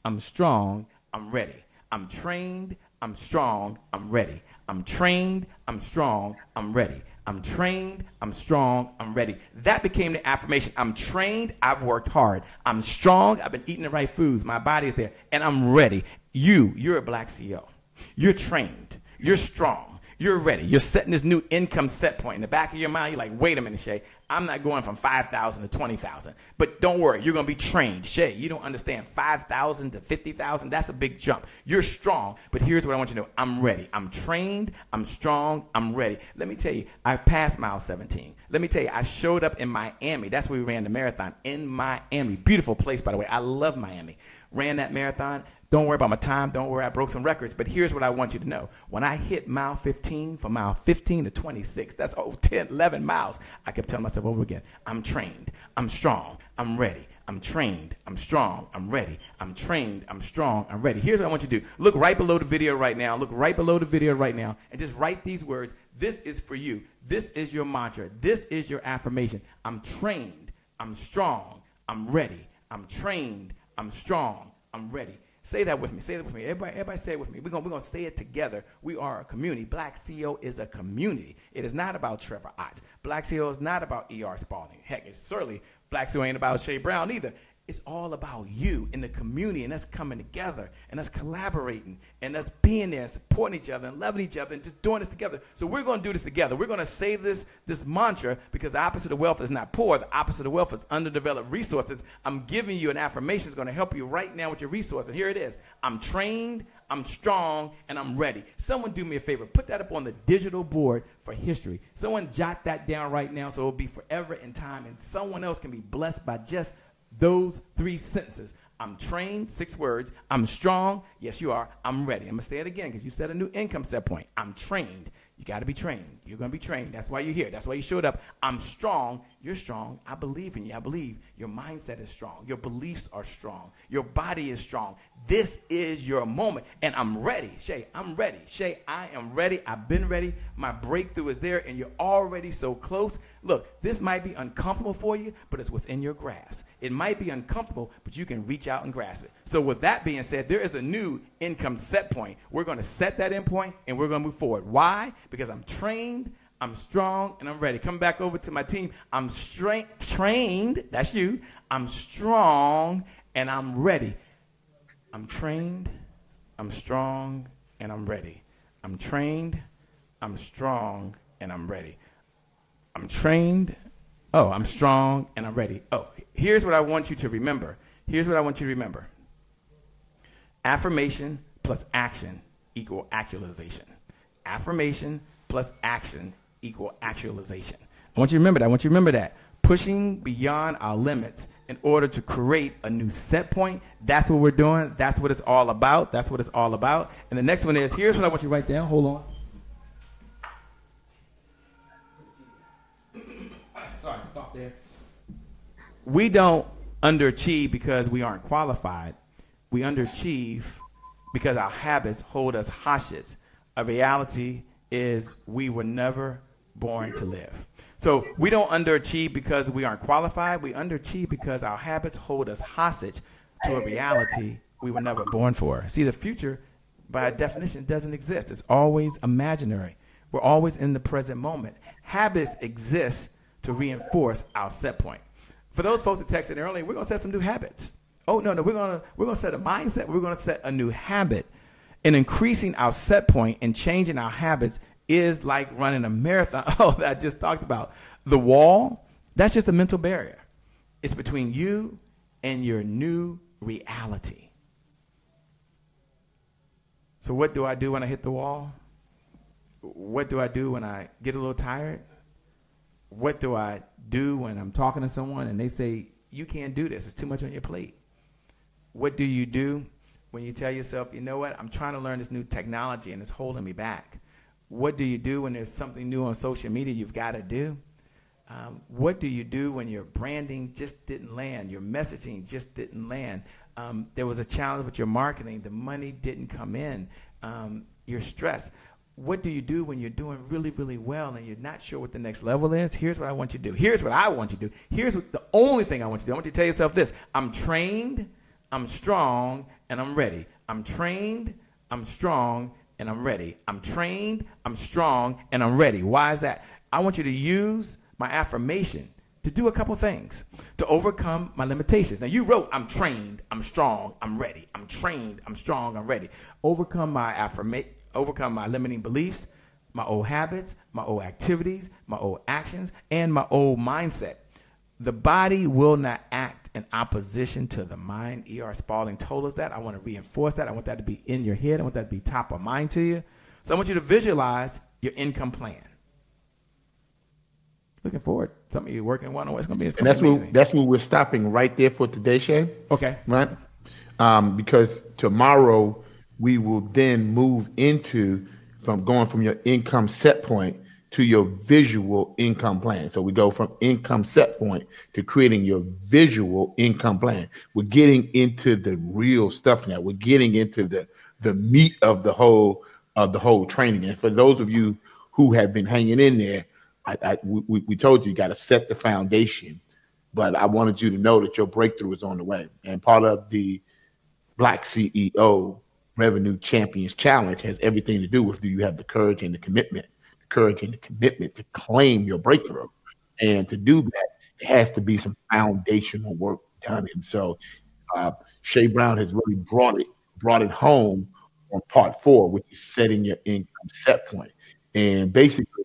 I'm strong, I'm ready. I'm trained, I'm strong, I'm ready. I'm trained, I'm strong, I'm ready. I'm trained, I'm strong, I'm ready. That became the affirmation. I'm trained, I've worked hard. I'm strong, I've been eating the right foods. My body is there, and I'm ready. You're a Black CEO. You're trained. You're strong. You're ready. You're setting this new income set point. In the back of your mind, you're like, wait a minute, Shay. I'm not going from 5,000 to 20,000. But don't worry, you're going to be trained. Shay, you don't understand. 5,000 to 50,000, that's a big jump. You're strong. But here's what I want you to know. I'm ready. I'm trained. I'm strong. I'm ready. Let me tell you, I passed mile 17. Let me tell you, I showed up in Miami. That's where we ran the marathon, in Miami. Beautiful place, by the way. I love Miami. Ran that marathon. Don't worry about my time. Don't worry, I broke some records. But here's what I want you to know. When I hit mile 15, from mile 15 to 26, that's 10, 11 miles, I kept telling myself over again, I'm trained, I'm strong, I'm ready. I'm trained, I'm strong, I'm ready. I'm trained, I'm strong, I'm ready. Here's what I want you to do. Look right below the video right now. Look right below the video right now and just write these words. This is for you. This is your mantra. This is your affirmation. I'm trained, I'm strong, I'm ready. I'm trained, I'm strong, I'm ready. Say that with me. Say that with me. Everybody say it with me. We're gonna say it together. We are a community. Black CEO is a community. It is not about Trevor Ott. Black CEO is not about E.R. Spalding. Heck, it's certainly Black CEO ain't about Shay Brown either. It's all about you in the community and us coming together and us collaborating and us being there and supporting each other and loving each other and just doing this together. So we're going to do this together. We're going to say this mantra, because the opposite of wealth is not poor. The opposite of wealth is underdeveloped resources. I'm giving you an affirmation that's going to help you right now with your resource. And here it is. I'm trained, I'm strong, and I'm ready. Someone do me a favor. Put that up on the digital board for history. Someone jot that down right now so it'll be forever in time, and someone else can be blessed by just those 3 sentences. I'm trained, 6 words. I'm strong. Yes, you are. I'm ready. I'm going to say it again because you set a new income set point. I'm trained. You got to be trained. You're going to be trained. That's why you're here. That's why you showed up. I'm strong. You're strong. I believe in you. I believe your mindset is strong. Your beliefs are strong. Your body is strong. This is your moment. And I'm ready. Shay, I'm ready. Shay, I am ready. I've been ready. My breakthrough is there, and you're already so close. Look, this might be uncomfortable for you, but it's within your grasp. It might be uncomfortable, but you can reach out and grasp it. So with that being said, there is a new income set point. We're going to set that end point, and we're going to move forward. Why? Because I'm trained, I'm strong, and I'm ready. Come back over to my team. I'm trained. That's you. I'm strong, and I'm ready. I'm trained, I'm strong, and I'm ready. I'm trained, I'm strong, and I'm ready. I'm trained, I'm strong, and I'm ready. Here's what I want you to remember. Here's what I want you to remember. Affirmation plus action equal actualization. Affirmation plus action equal actualization. I want you to remember that. I want you to remember that. Pushing beyond our limits in order to create a new set point. That's what we're doing. That's what it's all about. That's what it's all about. And the next one is, here's what I want you to write down. Hold on. Sorry, cough there. We don't underachieve because we aren't qualified. We underachieve because our habits hold us hostage. A reality is we were never born to live. So we don't underachieve because we aren't qualified. We underachieve because our habits hold us hostage to a reality we were never born for. See, the future, by definition, doesn't exist. It's always imaginary. We're always in the present moment. Habits exist to reinforce our set point. For those folks that texted earlier, we're going to set some new habits. We're going to set a mindset. We're going to set a new habit. And increasing our set point and changing our habits is like running a marathon. That I just talked about. The wall, that's just a mental barrier. It's between you and your new reality. So what do I do when I hit the wall? What do I do when I get a little tired? What do I do when I'm talking to someone and they say, you can't do this, it's too much on your plate? What do you do when you tell yourself, you know what, I'm trying to learn this new technology and it's holding me back? What do you do when there's something new on social media you've got to do? What do you do when your branding just didn't land, your messaging just didn't land? There was a challenge with your marketing, the money didn't come in, you're stressed. What do you do when you're doing really, really well and you're not sure what the next level is? Here's what I want you to do. Here's what I want you to do. Here's the only thing I want you to do. I want you to tell yourself this. I'm trained, I'm strong, and I'm ready. I'm trained, I'm strong, and I'm ready. I'm trained, I'm strong, and I'm ready. Why is that? I want you to use my affirmation to do a couple things to overcome my limitations. Now, you wrote, I'm trained, I'm strong, I'm ready. I'm trained, I'm strong, I'm ready. Overcome my limiting beliefs, my old habits, my old activities, my old actions, and my old mindset. The body will not act in opposition to the mind. E.R. Spalding told us that. I want to reinforce that. I want that to be in your head. I want that to be top of mind to you. So I want you to visualize your income plan. Looking forward. Some of you working one on it's going to be amazing. That's where we're stopping right there for today, Shay. Okay. Right? Because tomorrow we will then move into going from your income set point to your visual income plan. So we go from income set point to creating your visual income plan. We're getting into the real stuff now. We're getting into the meat of the whole training. And for those of you who have been hanging in there, we told you got to set the foundation, but I wanted you to know that your breakthrough is on the way. And part of the Black CEO Revenue Champions Challenge has everything to do with, do you have the courage and the commitment to claim your breakthrough? And to do that, it has to be some foundational work done. And so Shay Brown has really brought it home on part 4, which is setting your income set point. And basically,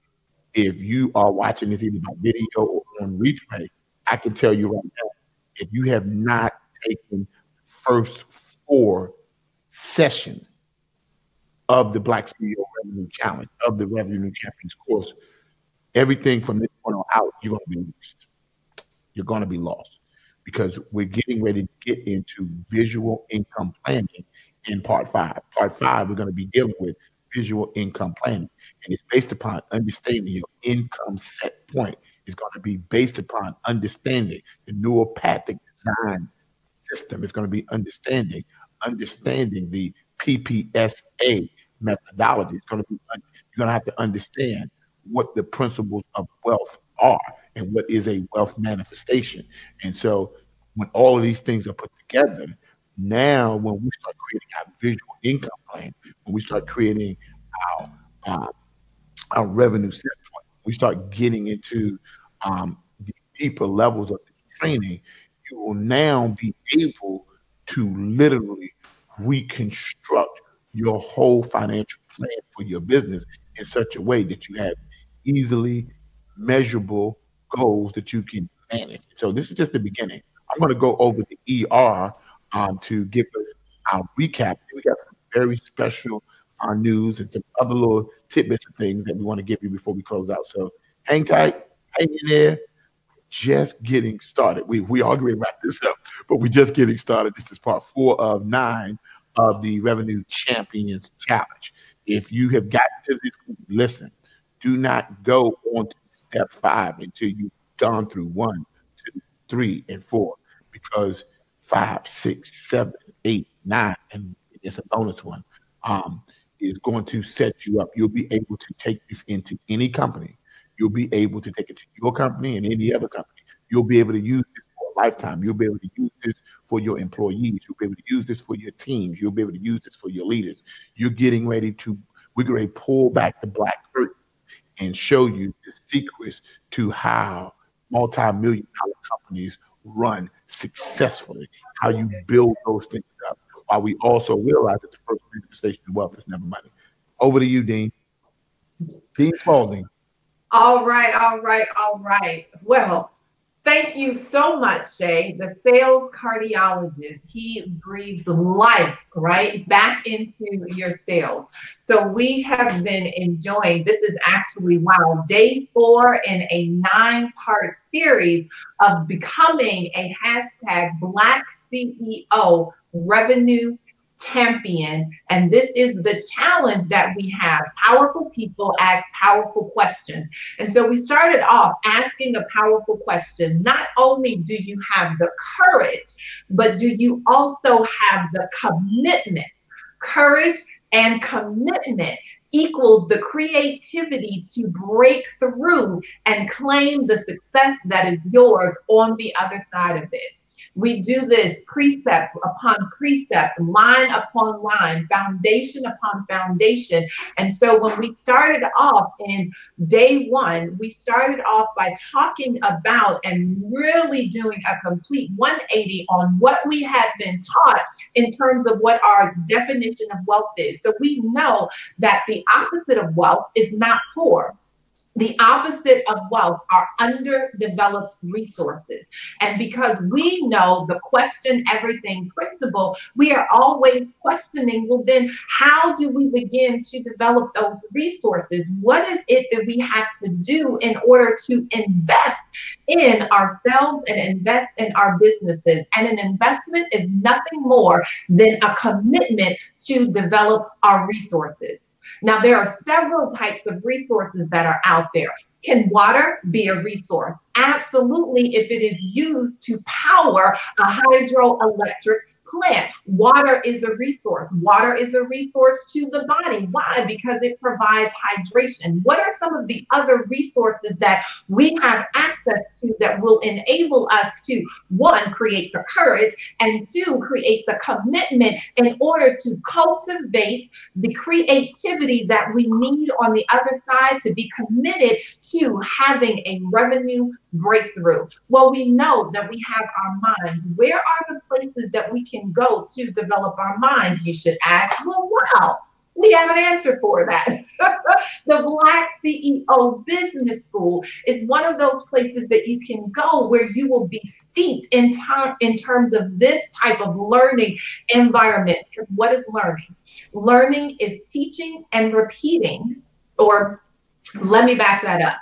if you are watching this either by video or on replay, I can tell you right now, if you have not taken first 4 sessions of the Black CEO Revenue Challenge, of the Revenue Champions course, everything from this point on out, you're going to be lost. You're going to be lost because we're getting ready to get into visual income planning in part 5. Part 5, we're going to be dealing with visual income planning, and it's based upon understanding your income set point. It's going to be based upon understanding the neuropathic design system. It's going to be understanding the PPSA methodology. It's going to be, you're going to have to understand what the principles of wealth are and what is a wealth manifestation. And so when all of these things are put together, now when we start creating our visual income plan, when we start creating our revenue set point, we start getting into the deeper levels of the training, you will now be able to literally reconstruct your whole financial plan for your business in such a way that you have easily measurable goals that you can manage. So this is just the beginning. I'm going to go over the ER to give us our recap. We got some very special news and some other little tidbits of things that we want to give you before we close out. So hang tight, hang in there. Just getting started. We are going to wrap this up, but we're just getting started. This is part 4 of 9 of the Revenue Champions Challenge. If you have gotten to this, listen, do not go on to step 5 until you've gone through 1, 2, 3, and 4, because 5, 6, 7, 8, 9, and it's a bonus one, is going to set you up. You'll be able to take this into any company. You'll be able to take it to your company and any other company. You'll be able to use this for a lifetime. You'll be able to use this for your employees. You'll be able to use this for your teams. You'll be able to use this for your leaders. We're getting ready to pull back the black curtain and show you the secrets to how multi-million-dollar companies run successfully, how you build those things up, while we also realize that the first manifestation of wealth is never money. Over to you, Dean. Dean Spalding. All right. Well, thank you so much, Shay. The sales cardiologist, he breathes life right back into your sales. So we have been enjoying, this is actually, wow, day 4 in a 9-part series of becoming a hashtag Black CEO revenue champion. And this is the challenge that we have. Powerful people ask powerful questions. And so we started off asking a powerful question. Not only do you have the courage, but do you also have the commitment? Courage and commitment equals the creativity to break through and claim the success that is yours on the other side of it. We do this precept upon precept, line upon line, foundation upon foundation. And so when we started off in day 1, we started off by talking about and really doing a complete 180 on what we had been taught in terms of what our definition of wealth is. So we know that the opposite of wealth is not poor. The opposite of wealth are underdeveloped resources. And because we know the question everything principle, we are always questioning, well, then how do we begin to develop those resources? What is it that we have to do in order to invest in ourselves and invest in our businesses? And an investment is nothing more than a commitment to develop our resources. Now, there are several types of resources that are out there. Can water be a resource? Absolutely, if it is used to power a hydroelectric plant. Water is a resource. Water is a resource to the body. Why? Because it provides hydration. What are some of the other resources that we have access to that will enable us to, 1, create the courage, and 2, create the commitment in order to cultivate the creativity that we need on the other side to be committed to having a revenue breakthrough? Well, we know that we have our minds. Where are the places that we can go to develop our minds, you should ask? Well, wow, we have an answer for that. The Black CEO Business School is one of those places that you can go where you will be steeped in terms of this type of learning environment. Because what is learning? Learning is teaching and repeating, or let me back that up.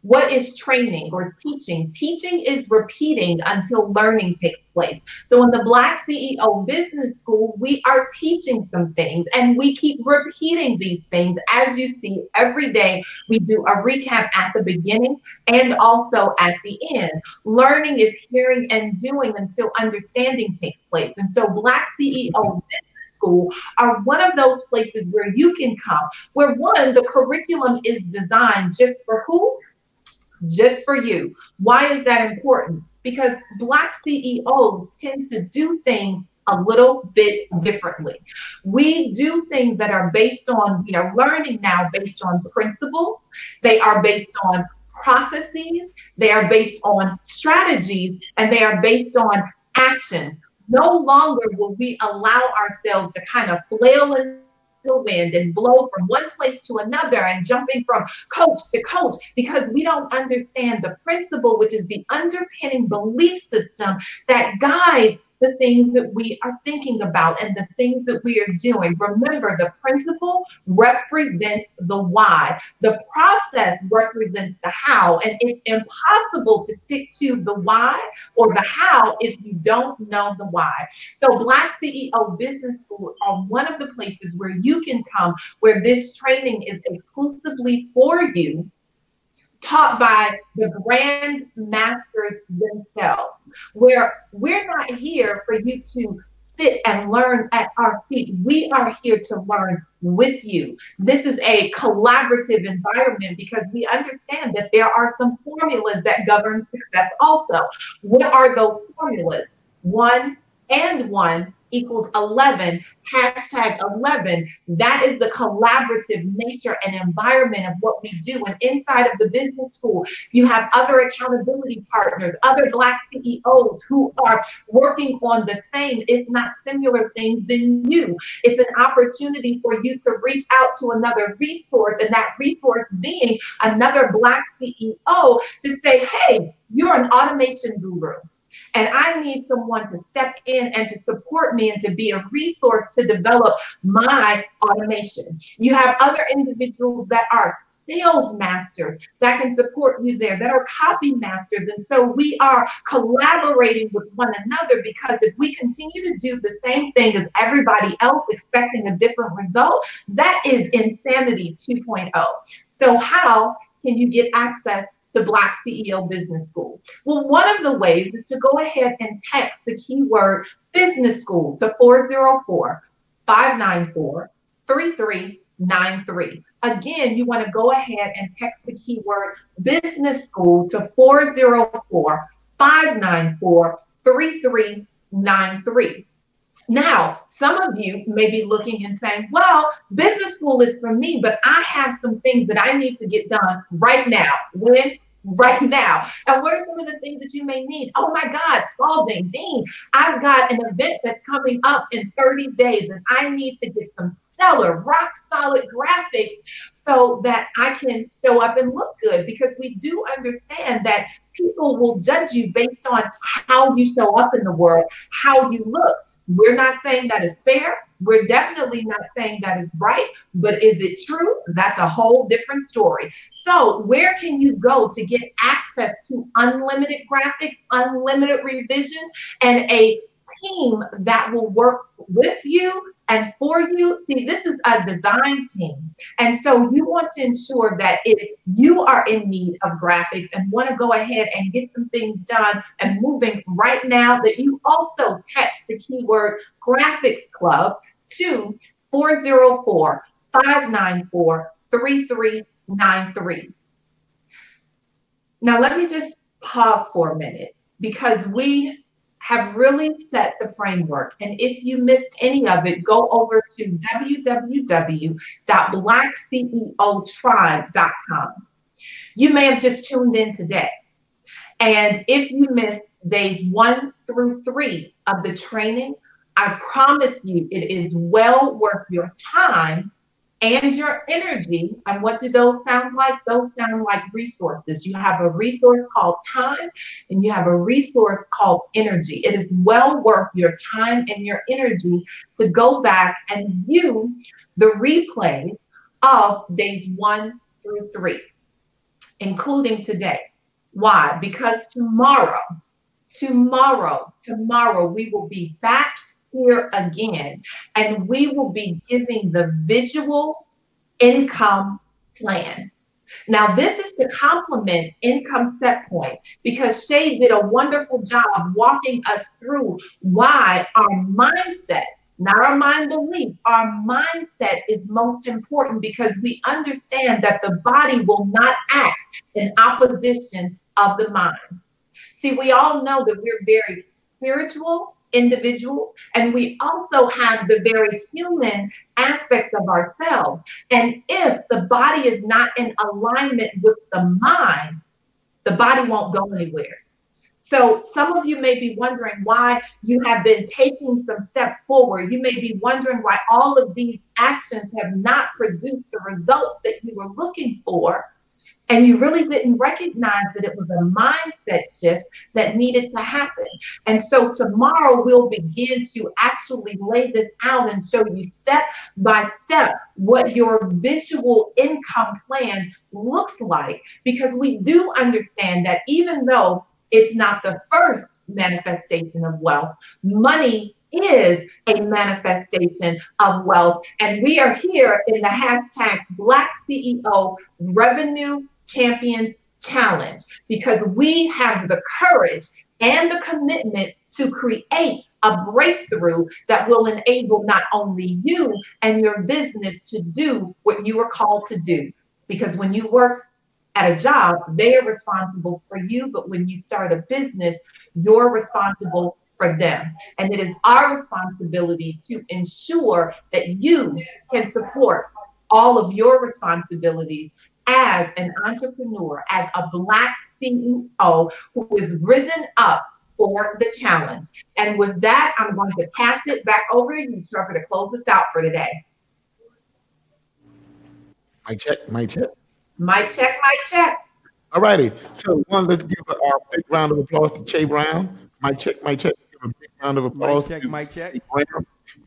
What is training or teaching? Teaching is repeating until learning takes place. So in the Black CEO Business School, we are teaching some things and we keep repeating these things. As you see, every day we do a recap at the beginning and also at the end. Learning is hearing and doing until understanding takes place. And so Black CEO Business School are one of those places where you can come, where one, the curriculum is designed just for who? Just for you. Why is that important? Because Black CEOs tend to do things a little bit differently. We do things that are based on, we are learning now based on principles. They are based on processes. They are based on strategies, and they are based on actions. No longer will we allow ourselves to kind of flail in the wind and blow from one place to another and jumping from coach to coach, because we don't understand the principle, which is the underpinning belief system that guides the things that we are thinking about and the things that we are doing. Remember, the principle represents the why. The process represents the how. And it's impossible to stick to the why or the how if you don't know the why. So Black CEO Business School are one of the places where you can come, where this training is exclusively for you, taught by the grand masters themselves, where we're not here for you to sit and learn at our feet. We are here to learn with you. This is a collaborative environment because we understand that there are some formulas that govern success also. What are those formulas? 1 and 1 equals 11, hashtag 11. That is the collaborative nature and environment of what we do. And inside of the business school, you have other accountability partners, other Black CEOs who are working on the same, if not similar things than you. It's an opportunity for you to reach out to another resource, and that resource being another Black CEO, to say, hey, you're an automation guru, and I need someone to step in and to support me and to be a resource to develop my automation. You have other individuals that are sales masters that can support you there, that are copy masters. And so we are collaborating with one another, because if we continue to do the same thing as everybody else expecting a different result, that is insanity 2.0. So how can you get access to Black CEO Business School? Well, one of the ways is to go ahead and text the keyword business school to 404-594-3393. Again, you want to go ahead and text the keyword business school to 404-594-3393. Now, some of you may be looking and saying, well, business school is for me, but I have some things that I need to get done right now. When? Right now. And what are some of the things that you may need? Oh my God, Spalding, Dean, I've got an event that's coming up in 30 days and I need to get some stellar, rock solid graphics so that I can show up and look good, because we do understand that people will judge you based on how you show up in the world, how you look. We're not saying that is fair. We're definitely not saying that is right, but is it true? That's a whole different story. So where can you go to get access to unlimited graphics, unlimited revisions, and a team that will work with you and for you? See, this is a design team. And so you want to ensure that if you are in need of graphics and want to go ahead and get some things done and moving right now, that you also text the keyword graphics club to 404-594-3393. Now, let me just pause for a minute, because we have really set the framework. And if you missed any of it, go over to www.blackceotribe.com. You may have just tuned in today. And if you miss days 1 through 3 of the training, I promise you it is well worth your time and your energy. And what do those sound like? Those sound like resources. You have a resource called time and you have a resource called energy. It is well worth your time and your energy to go back and view the replay of days 1 through 3, including today. Why? Because tomorrow, we will be back here again, and we will be giving the visual income plan. Now, this is to complement Income Set Point, because Shay did a wonderful job walking us through why our mindset, not our mind belief, our mindset is most important, because we understand that the body will not act in opposition of the mind. See, we all know that we're very spiritual individuals, and we also have the very human aspects of ourselves. And if the body is not in alignment with the mind, the body won't go anywhere. So some of you may be wondering why you have been taking some steps forward. You may be wondering why all of these actions have not produced the results that you were looking for. And you really didn't recognize that it was a mindset shift that needed to happen. And so tomorrow we'll begin to actually lay this out and show you step by step what your visual income plan looks like. Because we do understand that even though it's not the first manifestation of wealth, money is a manifestation of wealth. And we are here in the hashtag Black CEO Revenue Champions Challenge, because we have the courage and the commitment to create a breakthrough that will enable not only you and your business to do what you are called to do. Because when you work at a job, they are responsible for you, but when you start a business, you're responsible for them. And it is our responsibility to ensure that you can support all of your responsibilities as an entrepreneur, as a Black CEO who is risen up for the challenge. And with that, I'm going to pass it back over to you, Trevor, to close us out for today. Mic check, mic check. Mic check, mic check. All righty. So let's give a big round of applause to Shay Brown. Mic check, mic check. Give a big round of applause. Mic check.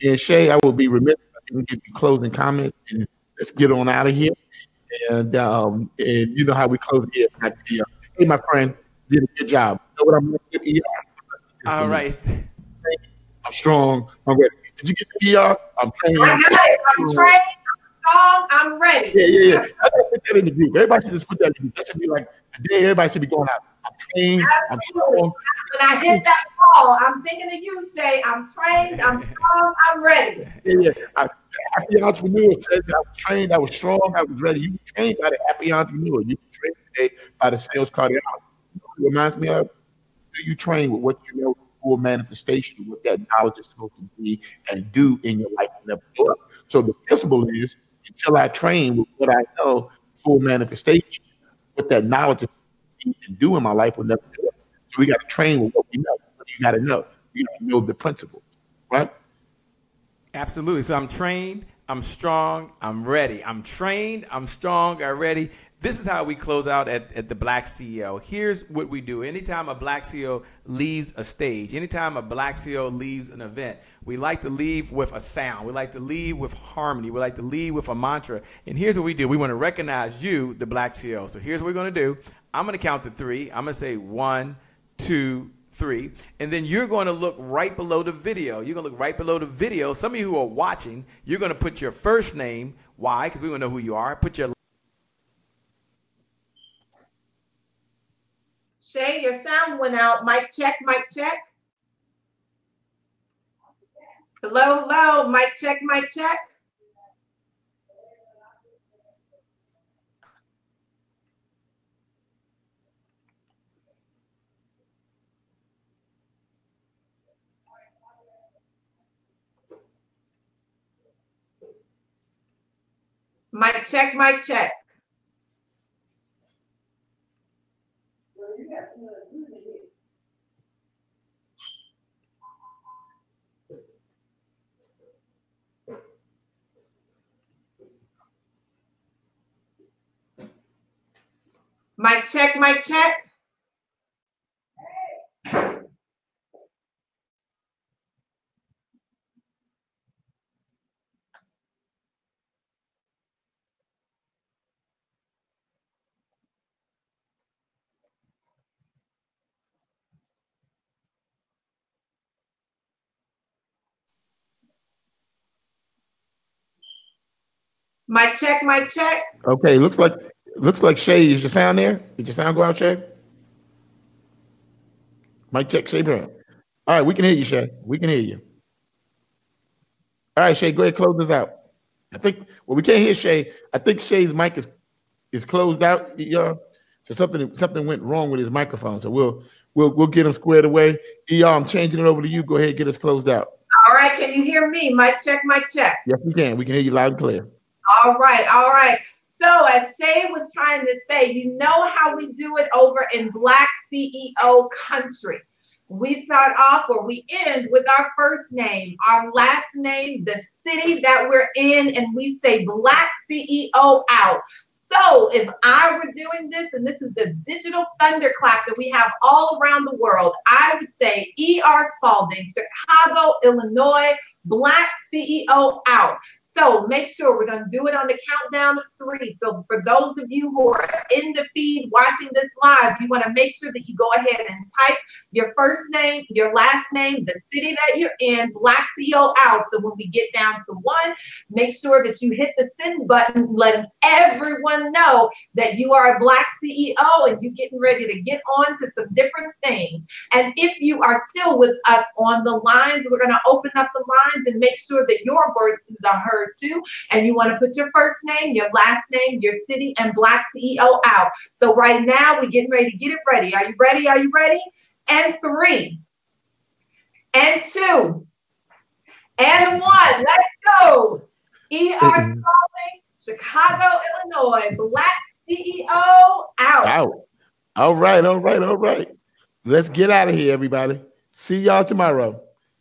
And Shay, I will be remiss if I didn't give you closing comments. And let's get on out of here. And you know how we close here. Hey, my friend, you did a good job. You know what I'm going to get ER? All right. I'm strong. I'm ready. Did you get the ER? I'm trained. I got it. I'm trained. I'm strong. I'm ready. Yeah. I gotta put that in the group. Everybody should just put that in the group. That should be like today. Everybody should be going out. I'm trained. I'm strong. When I hit that ball, I'm thinking of you, Shay. I'm trained. I'm strong. I'm ready. Yeah. Happy Entrepreneur says I was trained. I was strong. I was ready. You were trained by the Happy Entrepreneur. You were trained today by the Sales Cardiologist. It reminds me of, do you train with what you know for manifestation, what that knowledge is supposed to be and do in your life and never go up. So the principle is, until I train with what I know for manifestation, what that knowledge is and do in my life will never go up. So we got to train with what we know. You got to know. You got to know the principle, right? Absolutely. So I'm trained, I'm strong, I'm ready. I'm trained, I'm strong, I'm ready. This is how we close out at the Black CEO. Here's what we do. Anytime a Black CEO leaves a stage, anytime a Black CEO leaves an event, we like to leave with a sound. We like to leave with harmony. We like to leave with a mantra. And here's what we do. We want to recognize you, the Black CEO. So here's what we're going to do. I'm going to count to 3. I'm going to say 1, 2, 3, and then you're going to look right below the video. You're going to look right below the video. Some of you who are watching, you're going to put your first name. Why? Because we want to know who you are. Put your Shay, your sound went out. Mic check, mic check. Hello. Mic check, mic check. Mic check, mic check. Mic check, mic check. Mic check, mic check. Okay, looks like Shay. Is your sound there? Did your sound go out, Shay? Mic check, Shay Brown. All right, we can hear you, Shay. We can hear you. All right, Shay, go ahead, close this out. I think we can't hear Shay. I think Shay's mic is closed out, y'all. So something went wrong with his microphone. So we'll get him squared away. Y'all, I'm changing it over to you. Go ahead and get us closed out. All right, can you hear me? Mic check, mic check. Yes, we can. We can hear you loud and clear. All right, all right. So as Shay was trying to say, you know how we do it over in Black CEO country. We start off or we end with our first name, our last name, the city that we're in, and we say Black CEO out. So if I were doing this, and this is the digital thunderclap that we have all around the world, I would say E.R. Spalding, Chicago, Illinois, Black CEO out. So make sure we're going to do it on the countdown of 3. So for those of you who are in the feed watching this live, you want to make sure that you go ahead and type your first name, your last name, the city that you're in, Black CEO out. So when we get down to 1, make sure that you hit the send button, letting everyone know that you are a Black CEO and you're getting ready to get on to some different things. And if you are still with us on the lines, we're going to open up the lines and make sure that your voices are heard too. And you want to put your first name, your last name, your city, and Black CEO out. So right now we're getting ready to get it ready. Are you ready? Are you ready? And 3, and 2, and 1. Let's go. E.R. Spalding, Chicago, Illinois, Black CEO out. All right. Let's get out of here, everybody. See y'all tomorrow.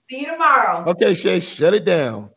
See you tomorrow. Okay, Shay, shut it down.